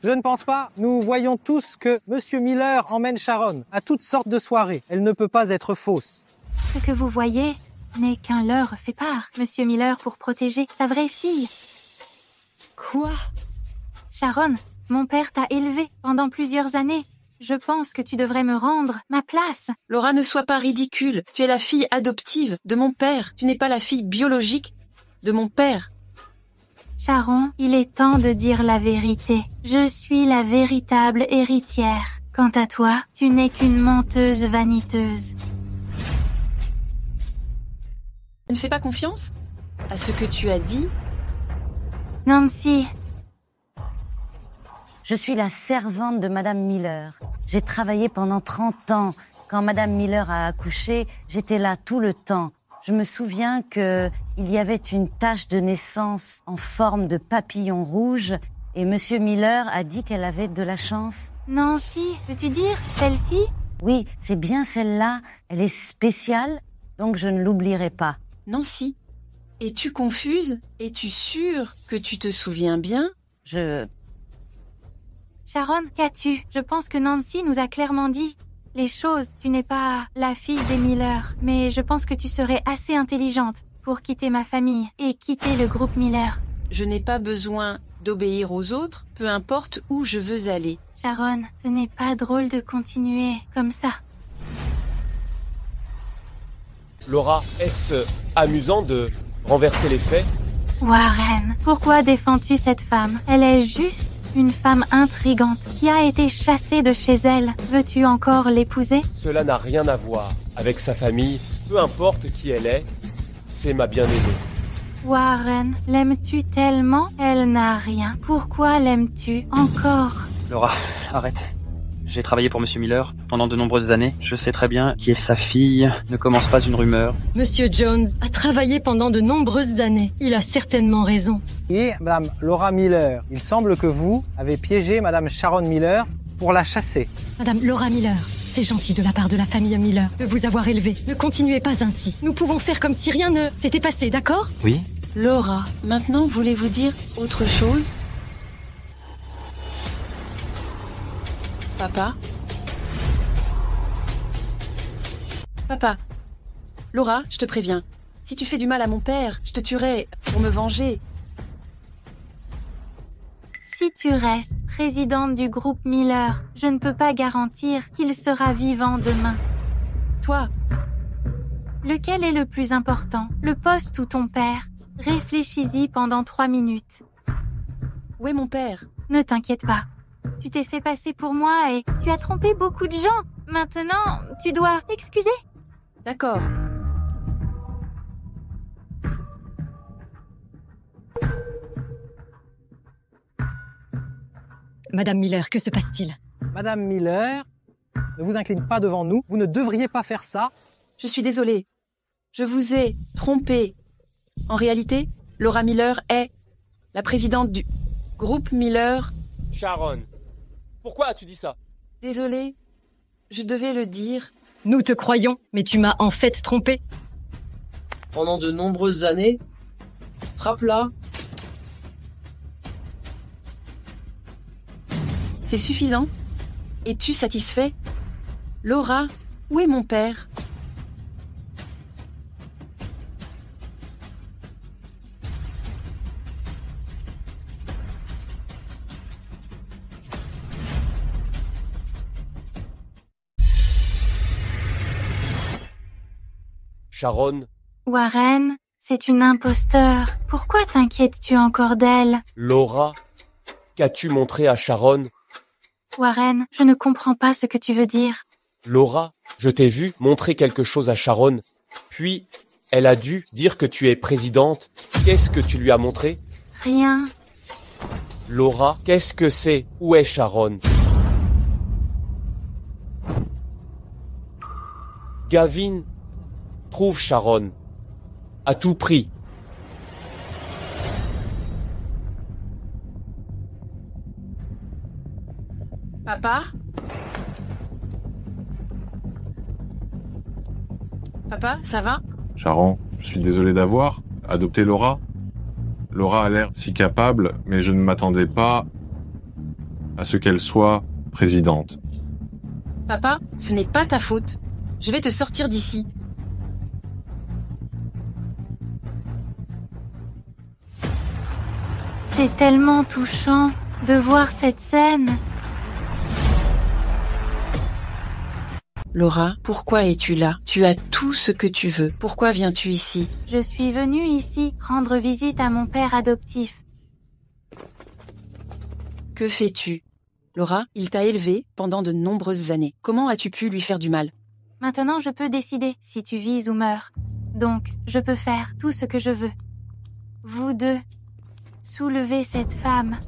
Je ne pense pas. Nous voyons tous que Monsieur Miller emmène Sharon à toutes sortes de soirées. Elle ne peut pas être fausse. Ce que vous voyez n'est qu'un leurre fait par Monsieur Miller pour protéger sa vraie fille. Quoi? Sharon, mon père t'a élevée pendant plusieurs années. Je pense que tu devrais me rendre ma place. Laura, ne sois pas ridicule. Tu es la fille adoptive de mon père. Tu n'es pas la fille biologique de mon père. Sharon, il est temps de dire la vérité. Je suis la véritable héritière. Quant à toi, tu n'es qu'une menteuse vaniteuse. Ne fais pas confiance? à ce que tu as dit? Nancy, Je suis la servante de Madame Miller. J'ai travaillé pendant 30 ans. Quand Madame Miller a accouché, j'étais là tout le temps. Je me souviens qu'il y avait une tache de naissance en forme de papillon rouge et Monsieur Miller a dit qu'elle avait de la chance. Nancy, veux-tu dire celle-ci? Oui, c'est bien celle-là. Elle est spéciale, donc je ne l'oublierai pas. Nancy, es-tu confuse? Es-tu sûre que tu te souviens bien? Sharon, qu'as-tu? Je pense que Nancy nous a clairement dit les choses. Tu n'es pas la fille des Miller, mais je pense que tu serais assez intelligente pour quitter ma famille et quitter le groupe Miller. Je n'ai pas besoin d'obéir aux autres, peu importe où je veux aller. Sharon, ce n'est pas drôle de continuer comme ça. Laura, est-ce amusant de renverser les faits? Warren, pourquoi défends-tu cette femme? Elle est juste une femme intrigante qui a été chassée de chez elle. Veux-tu encore l'épouser? Cela n'a rien à voir avec sa famille. Peu importe qui elle est, c'est ma bien-aimée. Warren, l'aimes-tu tellement? Elle n'a rien. Pourquoi l'aimes-tu encore? Laura, arrête. J'ai travaillé pour Monsieur Miller pendant de nombreuses années. Je sais très bien qui est sa fille. Ne commence pas une rumeur. Monsieur Jones a travaillé pendant de nombreuses années. Il a certainement raison. Et Madame Laura Miller, il semble que vous avez piégé Madame Sharon Miller pour la chasser. Madame Laura Miller, c'est gentil de la part de la famille Miller de vous avoir élevé. Ne continuez pas ainsi. Nous pouvons faire comme si rien ne s'était passé, d'accord? Oui. Laura, maintenant voulez-vous dire autre chose? Papa? Papa, Laura, je te préviens. Si tu fais du mal à mon père, je te tuerai pour me venger. Si tu restes présidente du groupe Miller, je ne peux pas garantir qu'il sera vivant demain. Toi? Lequel est le plus important, le poste ou ton père? Réfléchis-y pendant 3 minutes. Où est mon père? Ne t'inquiète pas. Tu t'es fait passer pour moi et tu as trompé beaucoup de gens. Maintenant, tu dois t'excuser. D'accord. Madame Miller, que se passe-t-il? Madame Miller, ne vous incline pas devant nous. Vous ne devriez pas faire ça. Je suis désolée. Je vous ai trompé. En réalité, Laura Miller est la présidente du groupe Miller. Sharon, pourquoi as-tu dit ça? Désolée, je devais le dire. Nous te croyons, mais tu m'as en fait trompé. Pendant de nombreuses années? Frappe-la. C'est suffisant? Es-tu satisfait? Laura, où est mon père? Sharon? Warren, c'est une imposteur. Pourquoi t'inquiètes-tu encore d'elle? Laura? Qu'as-tu montré à Sharon? Warren, je ne comprends pas ce que tu veux dire. Laura, je t'ai vu montrer quelque chose à Sharon. Puis, elle a dû dire que tu es présidente. Qu'est-ce que tu lui as montré? Rien. Laura, qu'est-ce que c'est? Où est Sharon? Gavin, trouve Sharon. À tout prix. Papa? Papa, ça va? Sharon, je suis désolé d'avoir adopté Laura. Laura a l'air si capable, mais je ne m'attendais pas à ce qu'elle soit présidente. Papa, ce n'est pas ta faute. Je vais te sortir d'ici. C'est tellement touchant de voir cette scène. Laura, pourquoi es-tu là? Tu as tout ce que tu veux. Pourquoi viens-tu ici? Je suis venue ici rendre visite à mon père adoptif. Que fais-tu? Laura, il t'a élevée pendant de nombreuses années. Comment as-tu pu lui faire du mal? Maintenant, je peux décider si tu vis ou meurs. Donc, je peux faire tout ce que je veux. vous deux, soulevez cette femme.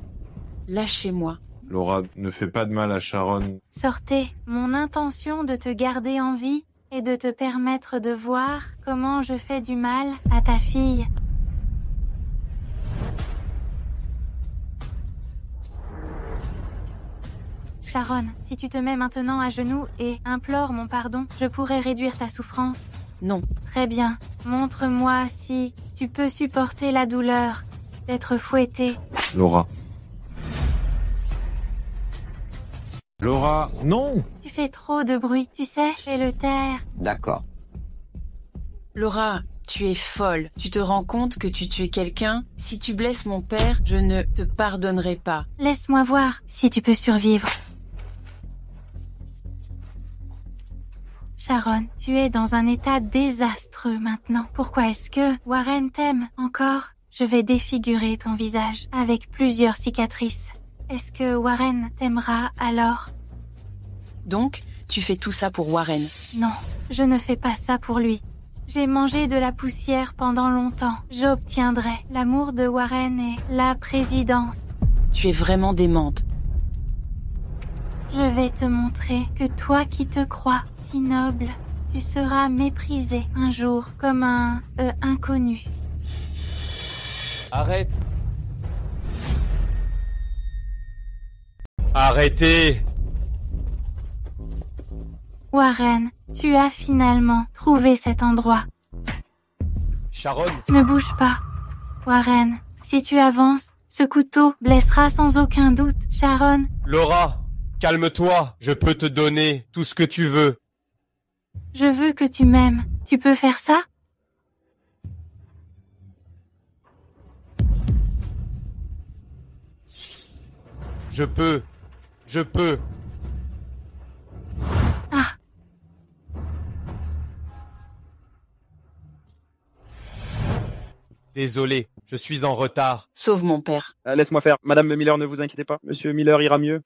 Lâchez-moi. Laura ne fait pas de mal à Sharon. Sortez. Mon intention de te garder en vie est de te permettre de voir comment je fais du mal à ta fille. Sharon, si tu te mets maintenant à genoux et implores mon pardon, je pourrais réduire ta souffrance. Non. Très bien. Montre-moi si tu peux supporter la douleur d'être fouettée. Laura. Laura, non! Tu fais trop de bruit, tu sais, fais-le taire. D'accord. Laura, tu es folle. Tu te rends compte que tu tues quelqu'un? Si tu blesses mon père, je ne te pardonnerai pas. Laisse-moi voir si tu peux survivre. Sharon, tu es dans un état désastreux maintenant. Pourquoi est-ce que Warren t'aime encore? Je vais défigurer ton visage avec plusieurs cicatrices. Est-ce que Warren t'aimera alors? Donc, tu fais tout ça pour Warren? Non, je ne fais pas ça pour lui. J'ai mangé de la poussière pendant longtemps. J'obtiendrai l'amour de Warren et la présidence. Tu es vraiment démente. Je vais te montrer que toi qui te crois si noble, tu seras méprisé un jour comme un inconnu. Arrête. Arrêtez. Warren, tu as finalement trouvé cet endroit. Sharon. Ne bouge pas. Warren, si tu avances, ce couteau blessera sans aucun doute Sharon. Laura, calme-toi. Je peux te donner tout ce que tu veux. Je veux que tu m'aimes. Tu peux faire ça? Je peux. Ah. Désolé, je suis en retard. Sauve mon père. Laisse-moi faire. Madame Miller, ne vous inquiétez pas. Monsieur Miller ira mieux.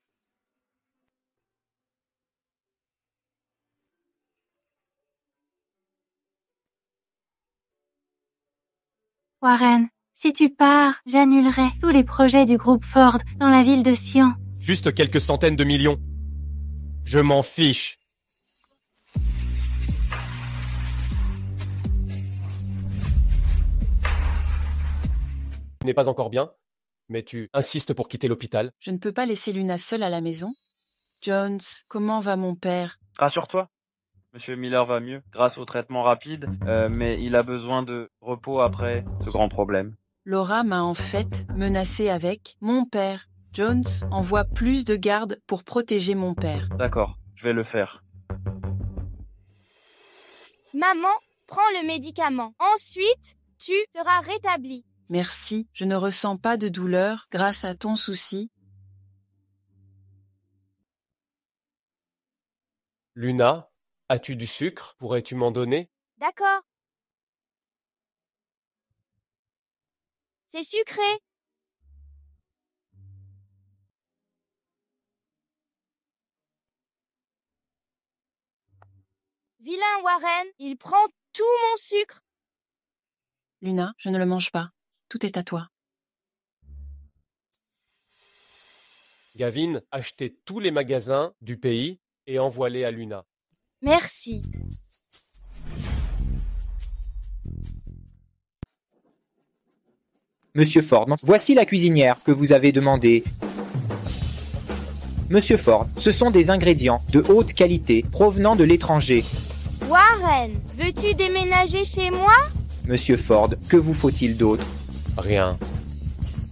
Warren, si tu pars, j'annulerai tous les projets du groupe Ford dans la ville de Sion. Juste quelques centaines de millions. Je m'en fiche. Tu n'es pas encore bien, mais tu insistes pour quitter l'hôpital. Je ne peux pas laisser Luna seule à la maison. Jones, comment va mon père? Rassure-toi. Monsieur Miller va mieux, grâce au traitement rapide, mais il a besoin de repos après ce grand problème. Laura m'a en fait menacé avec mon père. Jones envoie plus de gardes pour protéger mon père. D'accord, je vais le faire. Maman, prends le médicament. Ensuite, tu seras rétablie. Merci, je ne ressens pas de douleur grâce à ton souci. Luna, as-tu du sucre? Pourrais-tu m'en donner? D'accord. C'est sucré. Vilain Warren, il prend tout mon sucre. Luna, je ne le mange pas. Tout est à toi. Gavin, achetez tous les magasins du pays et envoie-les à Luna. Merci. Monsieur Ford, voici la cuisinière que vous avez demandée. Monsieur Ford, ce sont des ingrédients de haute qualité provenant de l'étranger. Warren, veux-tu déménager chez moi? Monsieur Ford, que vous faut-il d'autre? Rien.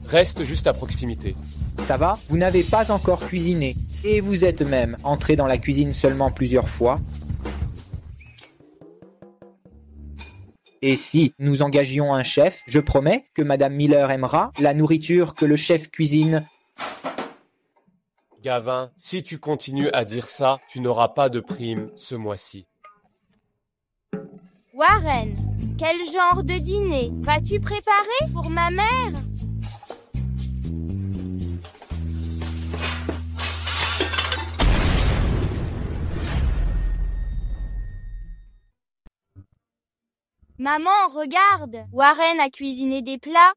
Reste juste à proximité. Ça va? Vous n'avez pas encore cuisiné. Et vous êtes même entré dans la cuisine seulement plusieurs fois. Et si nous engagions un chef, je promets que Madame Miller aimera la nourriture que le chef cuisine. Gavin, si tu continues à dire ça, tu n'auras pas de prime ce mois-ci. Warren, quel genre de dîner vas-tu préparer pour ma mère? Maman, regarde, Warren a cuisiné des plats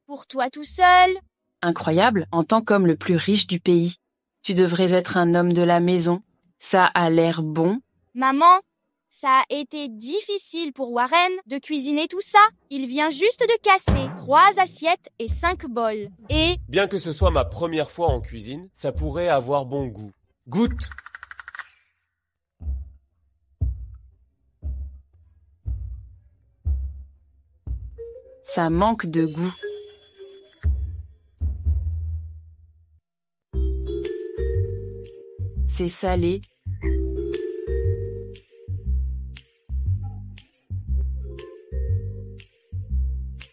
pour toi tout seul. Incroyable, en tant qu'homme le plus riche du pays. Tu devrais être un homme de la maison. Ça a l'air bon. Maman, ça a été difficile pour Warren de cuisiner tout ça. Il vient juste de casser 3 assiettes et 5 bols. Et Bien que ce soit ma première fois en cuisine, ça pourrait avoir bon goût. Goûte! Ça manque de goût. C'est salé.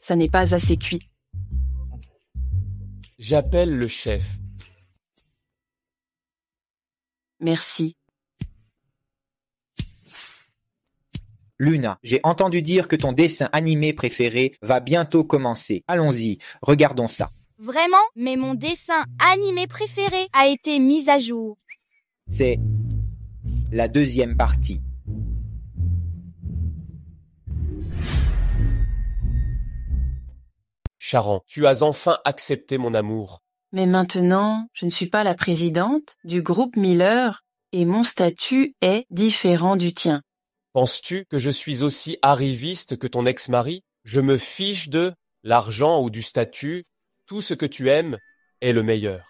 Ça n'est pas assez cuit. J'appelle le chef. Merci. Luna, j'ai entendu dire que ton dessin animé préféré va bientôt commencer. Allons-y, regardons ça. vraiment, mais mon dessin animé préféré a été mis à jour. C'est la deuxième partie. Sharon, tu as enfin accepté mon amour. Mais maintenant, je ne suis pas la présidente du groupe Miller et mon statut est différent du tien. Penses-tu que je suis aussi arriviste que ton ex-mari? Je me fiche de l'argent ou du statut. Tout ce que tu aimes est le meilleur.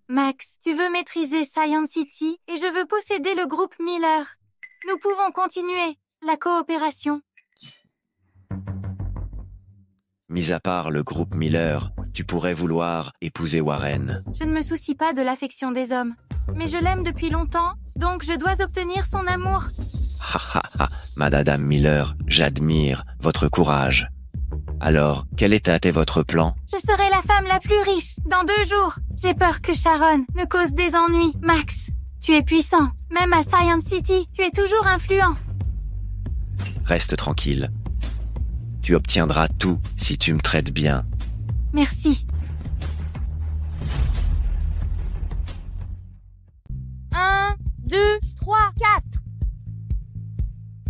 Max, tu veux maîtriser Science City et je veux posséder le groupe Miller. Nous pouvons continuer la coopération. Mis à part le groupe Miller, tu pourrais vouloir épouser Warren. Je ne me soucie pas de l'affection des hommes, mais je l'aime depuis longtemps, donc je dois obtenir son amour. Ha ha ha, Madame Miller, j'admire votre courage. Alors, quel est votre plan? Je serai la femme la plus riche dans 2 jours. J'ai peur que Sharon ne cause des ennuis. Max, tu es puissant. Même à Science City, tu es toujours influent. Reste tranquille. Tu obtiendras tout si tu me traites bien. Merci. 1, 2, 3, 4.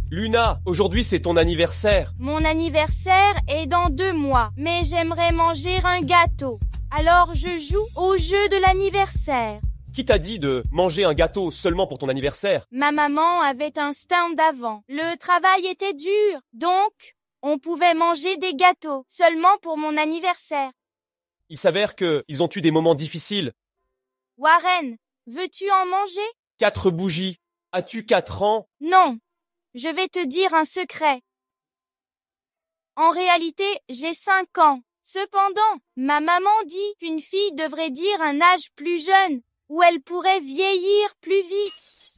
Luna, aujourd'hui c'est ton anniversaire. Mon anniversaire est dans 2 mois, mais j'aimerais manger un gâteau. Alors je joue au jeu de l'anniversaire. Qui t'a dit de manger un gâteau seulement pour ton anniversaire? Ma maman avait un stand avant. Le travail était dur, donc on pouvait manger des gâteaux seulement pour mon anniversaire. Il s'avère qu'ils ont eu des moments difficiles. Warren, veux-tu en manger? 4 bougies. As-tu 4 ans? Non. Je vais te dire un secret. En réalité, j'ai 5 ans. Cependant, ma maman dit qu'une fille devrait dire un âge plus jeune, où elle pourrait vieillir plus vite.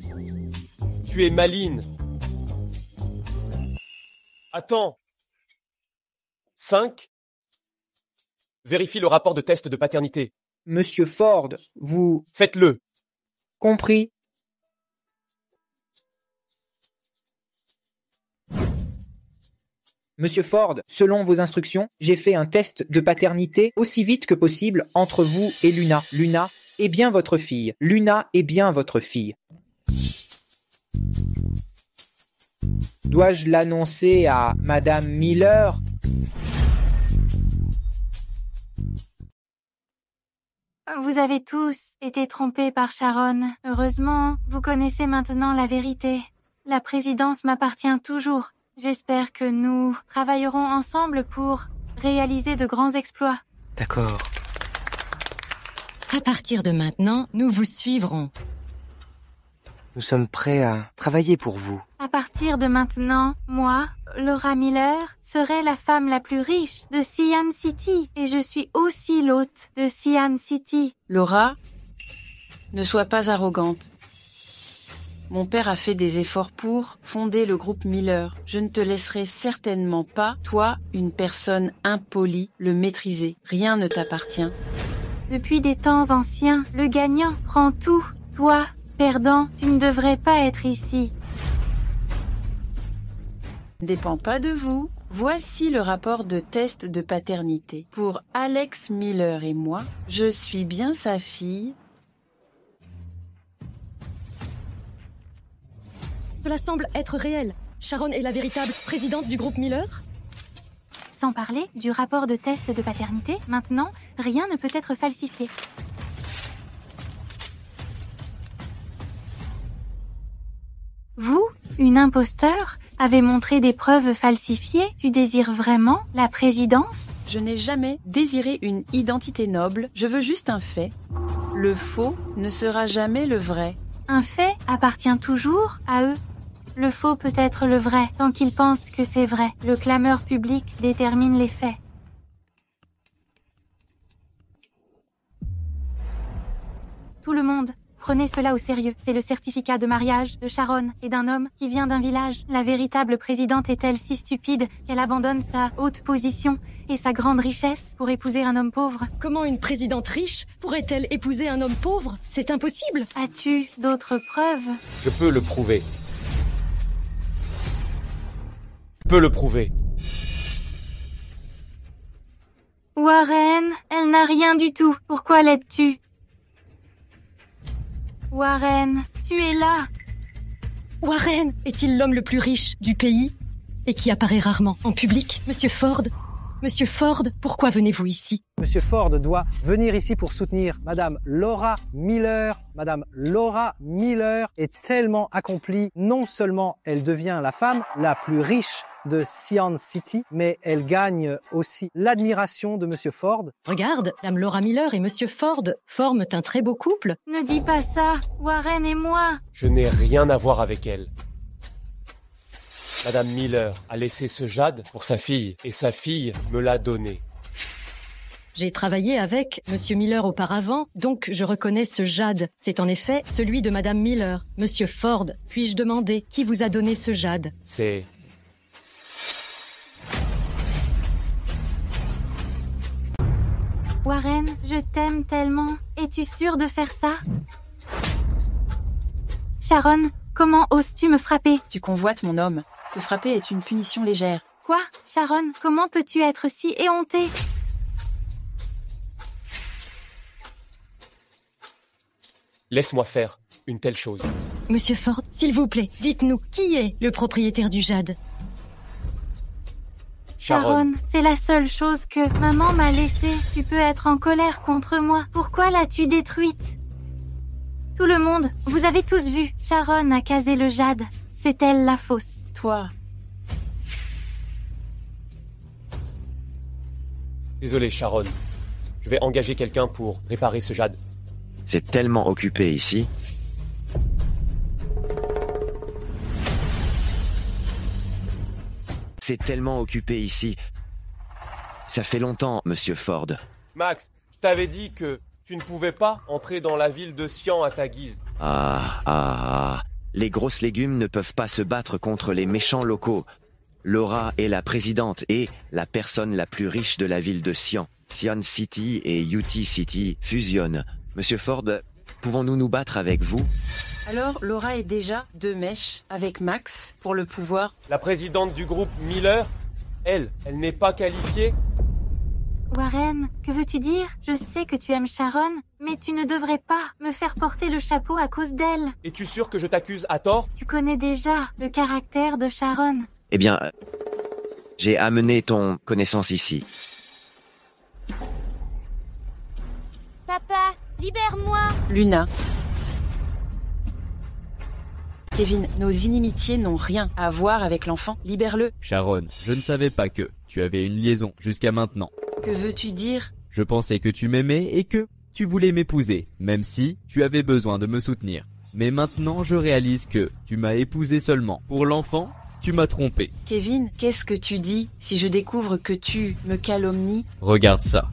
Tu es maligne. Attends. 5. Vérifie le rapport de test de paternité. Monsieur Ford, vous... Faites-le. Compris. Monsieur Ford, selon vos instructions, j'ai fait un test de paternité aussi vite que possible entre vous et Luna. Luna est bien votre fille. Luna est bien votre fille. Dois-je l'annoncer à Madame Miller? Vous avez tous été trompés par Sharon. Heureusement, vous connaissez maintenant la vérité. La présidence m'appartient toujours. J'espère que nous travaillerons ensemble pour réaliser de grands exploits. D'accord. À partir de maintenant, nous vous suivrons. Nous sommes prêts à travailler pour vous. À partir de maintenant, moi, Laura Miller, serai la femme la plus riche de Cyan City et je suis aussi l'hôte de Cyan City. Laura, ne sois pas arrogante. Mon père a fait des efforts pour fonder le groupe Miller. Je ne te laisserai certainement pas, toi, une personne impolie, le maîtriser. Rien ne t'appartient. Depuis des temps anciens, le gagnant prend tout. Toi, perdant, tu ne devrais pas être ici. Dépend pas de vous. Voici le rapport de test de paternité. Pour Alex Miller et moi, je suis bien sa fille. Cela semble être réel. Sharon est la véritable présidente du groupe Miller? Sans parler du rapport de test de paternité, maintenant, rien ne peut être falsifié. Vous, une imposteur, avez montré des preuves falsifiées? Tu désires vraiment la présidence? Je n'ai jamais désiré une identité noble, je veux juste un fait. Le faux ne sera jamais le vrai. Un fait appartient toujours à eux. Le faux peut être le vrai, tant qu'ils pensent que c'est vrai. Le clameur public détermine les faits. Tout le monde, prenez cela au sérieux. C'est le certificat de mariage de Sharon et d'un homme qui vient d'un village. La véritable présidente est-elle si stupide qu'elle abandonne sa haute position et sa grande richesse pour épouser un homme pauvre? Comment une présidente riche pourrait-elle épouser un homme pauvre? C'est impossible. As-tu d'autres preuves? Je peux le prouver. Je peux le prouver. Warren, elle n'a rien du tout. Pourquoi l'aides-tu? Warren, tu es là. Warren est-il l'homme le plus riche du pays et qui apparaît rarement en public? Monsieur Ford, pourquoi venez-vous ici? Monsieur Ford doit venir ici pour soutenir Madame Laura Miller. Madame Laura Miller est tellement accomplie. Non seulement elle devient la femme la plus riche de Sion City, mais elle gagne aussi l'admiration de Monsieur Ford. Regarde, Dame Laura Miller et Monsieur Ford forment un très beau couple. Ne dis pas ça, Warren et moi. Je n'ai rien à voir avec elle. Madame Miller a laissé ce jade pour sa fille, et sa fille me l'a donné. J'ai travaillé avec Monsieur Miller auparavant, donc je reconnais ce jade. C'est en effet celui de Madame Miller. Monsieur Ford, puis-je demander qui vous a donné ce jade? C'est... Warren, je t'aime tellement. Es-tu sûr de faire ça? Sharon, comment oses-tu me frapper? Tu convoites mon homme. Te frapper est une punition légère. Quoi? Sharon, comment peux-tu être si éhontée? Laisse-moi faire une telle chose. Monsieur Ford, s'il vous plaît, dites-nous, qui est le propriétaire du jade? Sharon, c'est la seule chose que maman m'a laissée. Tu peux être en colère contre moi. Pourquoi l'as-tu détruite? Tout le monde, vous avez tous vu. Sharon a casé le jade. C'est elle la fausse. Toi. Désolé, Sharon. Je vais engager quelqu'un pour réparer ce jade. C'est tellement occupé ici. C'est tellement occupé ici. Ça fait longtemps, Monsieur Ford. Max, je t'avais dit que tu ne pouvais pas entrer dans la ville de Sion à ta guise. Les grosses légumes ne peuvent pas se battre contre les méchants locaux. Laura est la présidente et la personne la plus riche de la ville de Sion. Sion City et UT City fusionnent. Monsieur Ford, pouvons-nous nous battre avec vous? Alors, Laura est déjà de mèche avec Max pour le pouvoir. La présidente du groupe Miller, elle n'est pas qualifiée? Warren, que veux-tu dire? Je sais que tu aimes Sharon, mais tu ne devrais pas me faire porter le chapeau à cause d'elle. Es-tu sûr que je t'accuse à tort? Tu connais déjà le caractère de Sharon. Eh bien, j'ai amené ton connaissance ici. Papa, libère-moi. Luna. Kevin, nos inimitiés n'ont rien à voir avec l'enfant. Libère-le. Sharon, je ne savais pas que tu avais une liaison jusqu'à maintenant. Que veux-tu dire? Je pensais que tu m'aimais et que tu voulais m'épouser, même si tu avais besoin de me soutenir. Mais maintenant, je réalise que tu m'as épousé seulement. Pour l'enfant, tu m'as trompé. Kevin, qu'est-ce que tu dis si je découvre que tu me calomnies? Regarde ça.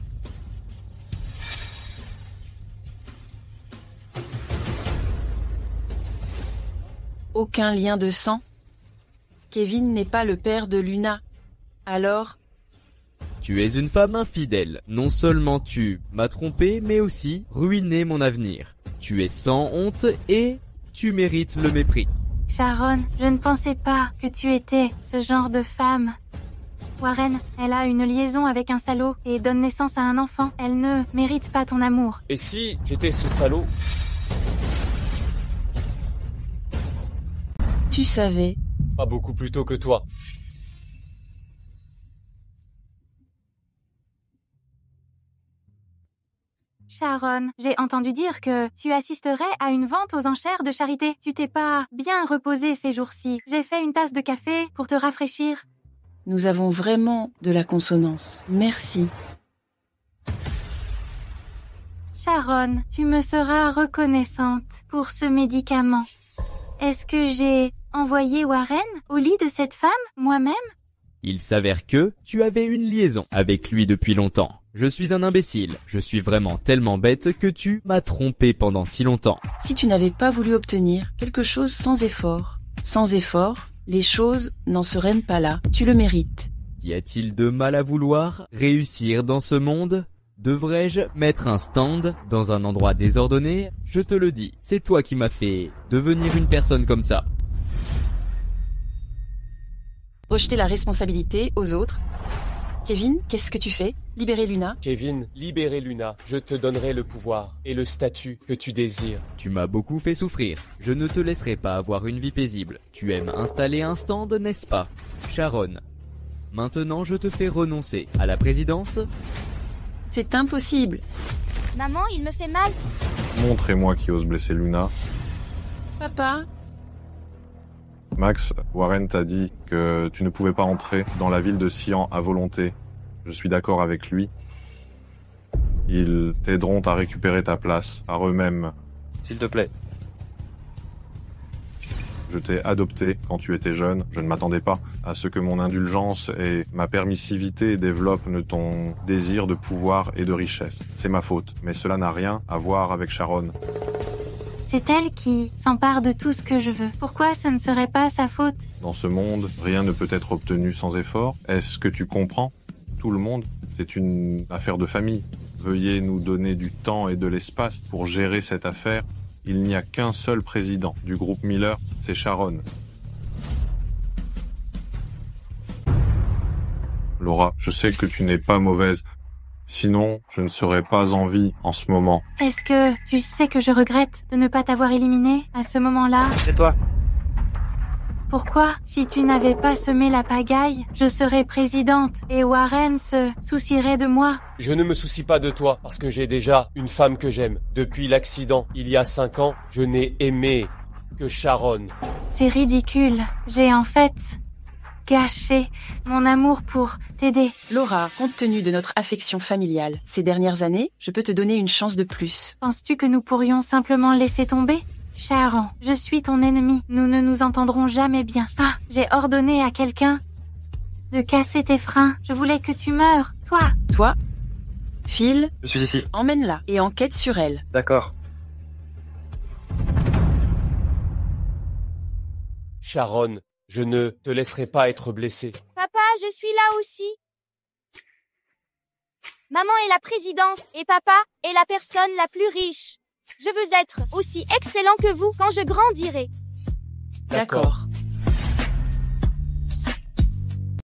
Aucun lien de sang. Kevin n'est pas le père de Luna. Alors? Tu es une femme infidèle. Non seulement tu m'as trompé, mais aussi ruiné mon avenir. Tu es sans honte et tu mérites le mépris. Sharon, je ne pensais pas que tu étais ce genre de femme. Warren, elle a une liaison avec un salaud et donne naissance à un enfant. Elle ne mérite pas ton amour. Et si j'étais ce salaud? Tu savais. Pas beaucoup plus tôt que toi. Sharon, j'ai entendu dire que tu assisterais à une vente aux enchères de charité. Tu t'es pas bien reposée ces jours-ci. J'ai fait une tasse de café pour te rafraîchir. Nous avons vraiment de la consonance. Merci. Sharon, tu me seras reconnaissante pour ce médicament. Est-ce que j'ai envoyé Warren au lit de cette femme, moi-même? Il s'avère que tu avais une liaison avec lui depuis longtemps. Je suis un imbécile. Je suis vraiment tellement bête que tu m'as trompé pendant si longtemps. Si tu n'avais pas voulu obtenir quelque chose sans effort, les choses n'en seraient pas là. Tu le mérites. Y a-t-il de mal à vouloir réussir dans ce monde? Devrais-je mettre un stand dans un endroit désordonné? Je te le dis, c'est toi qui m'as fait devenir une personne comme ça. Rejeter la responsabilité aux autres. Kevin, qu'est-ce que tu fais? Libérer Luna? Kevin, libérez Luna. Je te donnerai le pouvoir et le statut que tu désires. Tu m'as beaucoup fait souffrir. Je ne te laisserai pas avoir une vie paisible. Tu aimes installer un stand, n'est-ce pas? Sharon, maintenant je te fais renoncer à la présidence. C'est impossible. Maman, il me fait mal. Montrez-moi qui ose blesser Luna. Papa? Max, Warren t'a dit que tu ne pouvais pas entrer dans la ville de Sian à volonté. Je suis d'accord avec lui. Ils t'aideront à récupérer ta place par eux-mêmes. S'il te plaît. Je t'ai adopté quand tu étais jeune. Je ne m'attendais pas à ce que mon indulgence et ma permissivité développent ton désir de pouvoir et de richesse. C'est ma faute, mais cela n'a rien à voir avec Sharon. C'est elle qui s'empare de tout ce que je veux. Pourquoi ce ne serait pas sa faute? Dans ce monde, rien ne peut être obtenu sans effort. Est-ce que tu comprends? Tout le monde, c'est une affaire de famille. Veuillez nous donner du temps et de l'espace pour gérer cette affaire. Il n'y a qu'un seul président du groupe Miller, c'est Sharon. Laura, je sais que tu n'es pas mauvaise. Sinon, je ne serais pas en vie en ce moment. Est-ce que tu sais que je regrette de ne pas t'avoir éliminé à ce moment-là? C'est toi. Pourquoi, si tu n'avais pas semé la pagaille, je serais présidente et Warren se soucierait de moi? Je ne me soucie pas de toi parce que j'ai déjà une femme que j'aime. Depuis l'accident, il y a 5 ans, je n'ai aimé que Sharon. C'est ridicule. J'ai en fait gâché mon amour pour t'aider. Laura, compte tenu de notre affection familiale ces dernières années, je peux te donner une chance de plus. Penses-tu que nous pourrions simplement laisser tomber? Sharon, je suis ton ennemi. Nous ne nous entendrons jamais bien. Ah, j'ai ordonné à quelqu'un de casser tes freins. Je voulais que tu meures. Toi, Phil, je suis ici. Emmène-la et enquête sur elle. D'accord. Sharon, je ne te laisserai pas être blessée. Papa, je suis là aussi. Maman est la présidente et papa est la personne la plus riche. Je veux être aussi excellent que vous quand je grandirai. D'accord.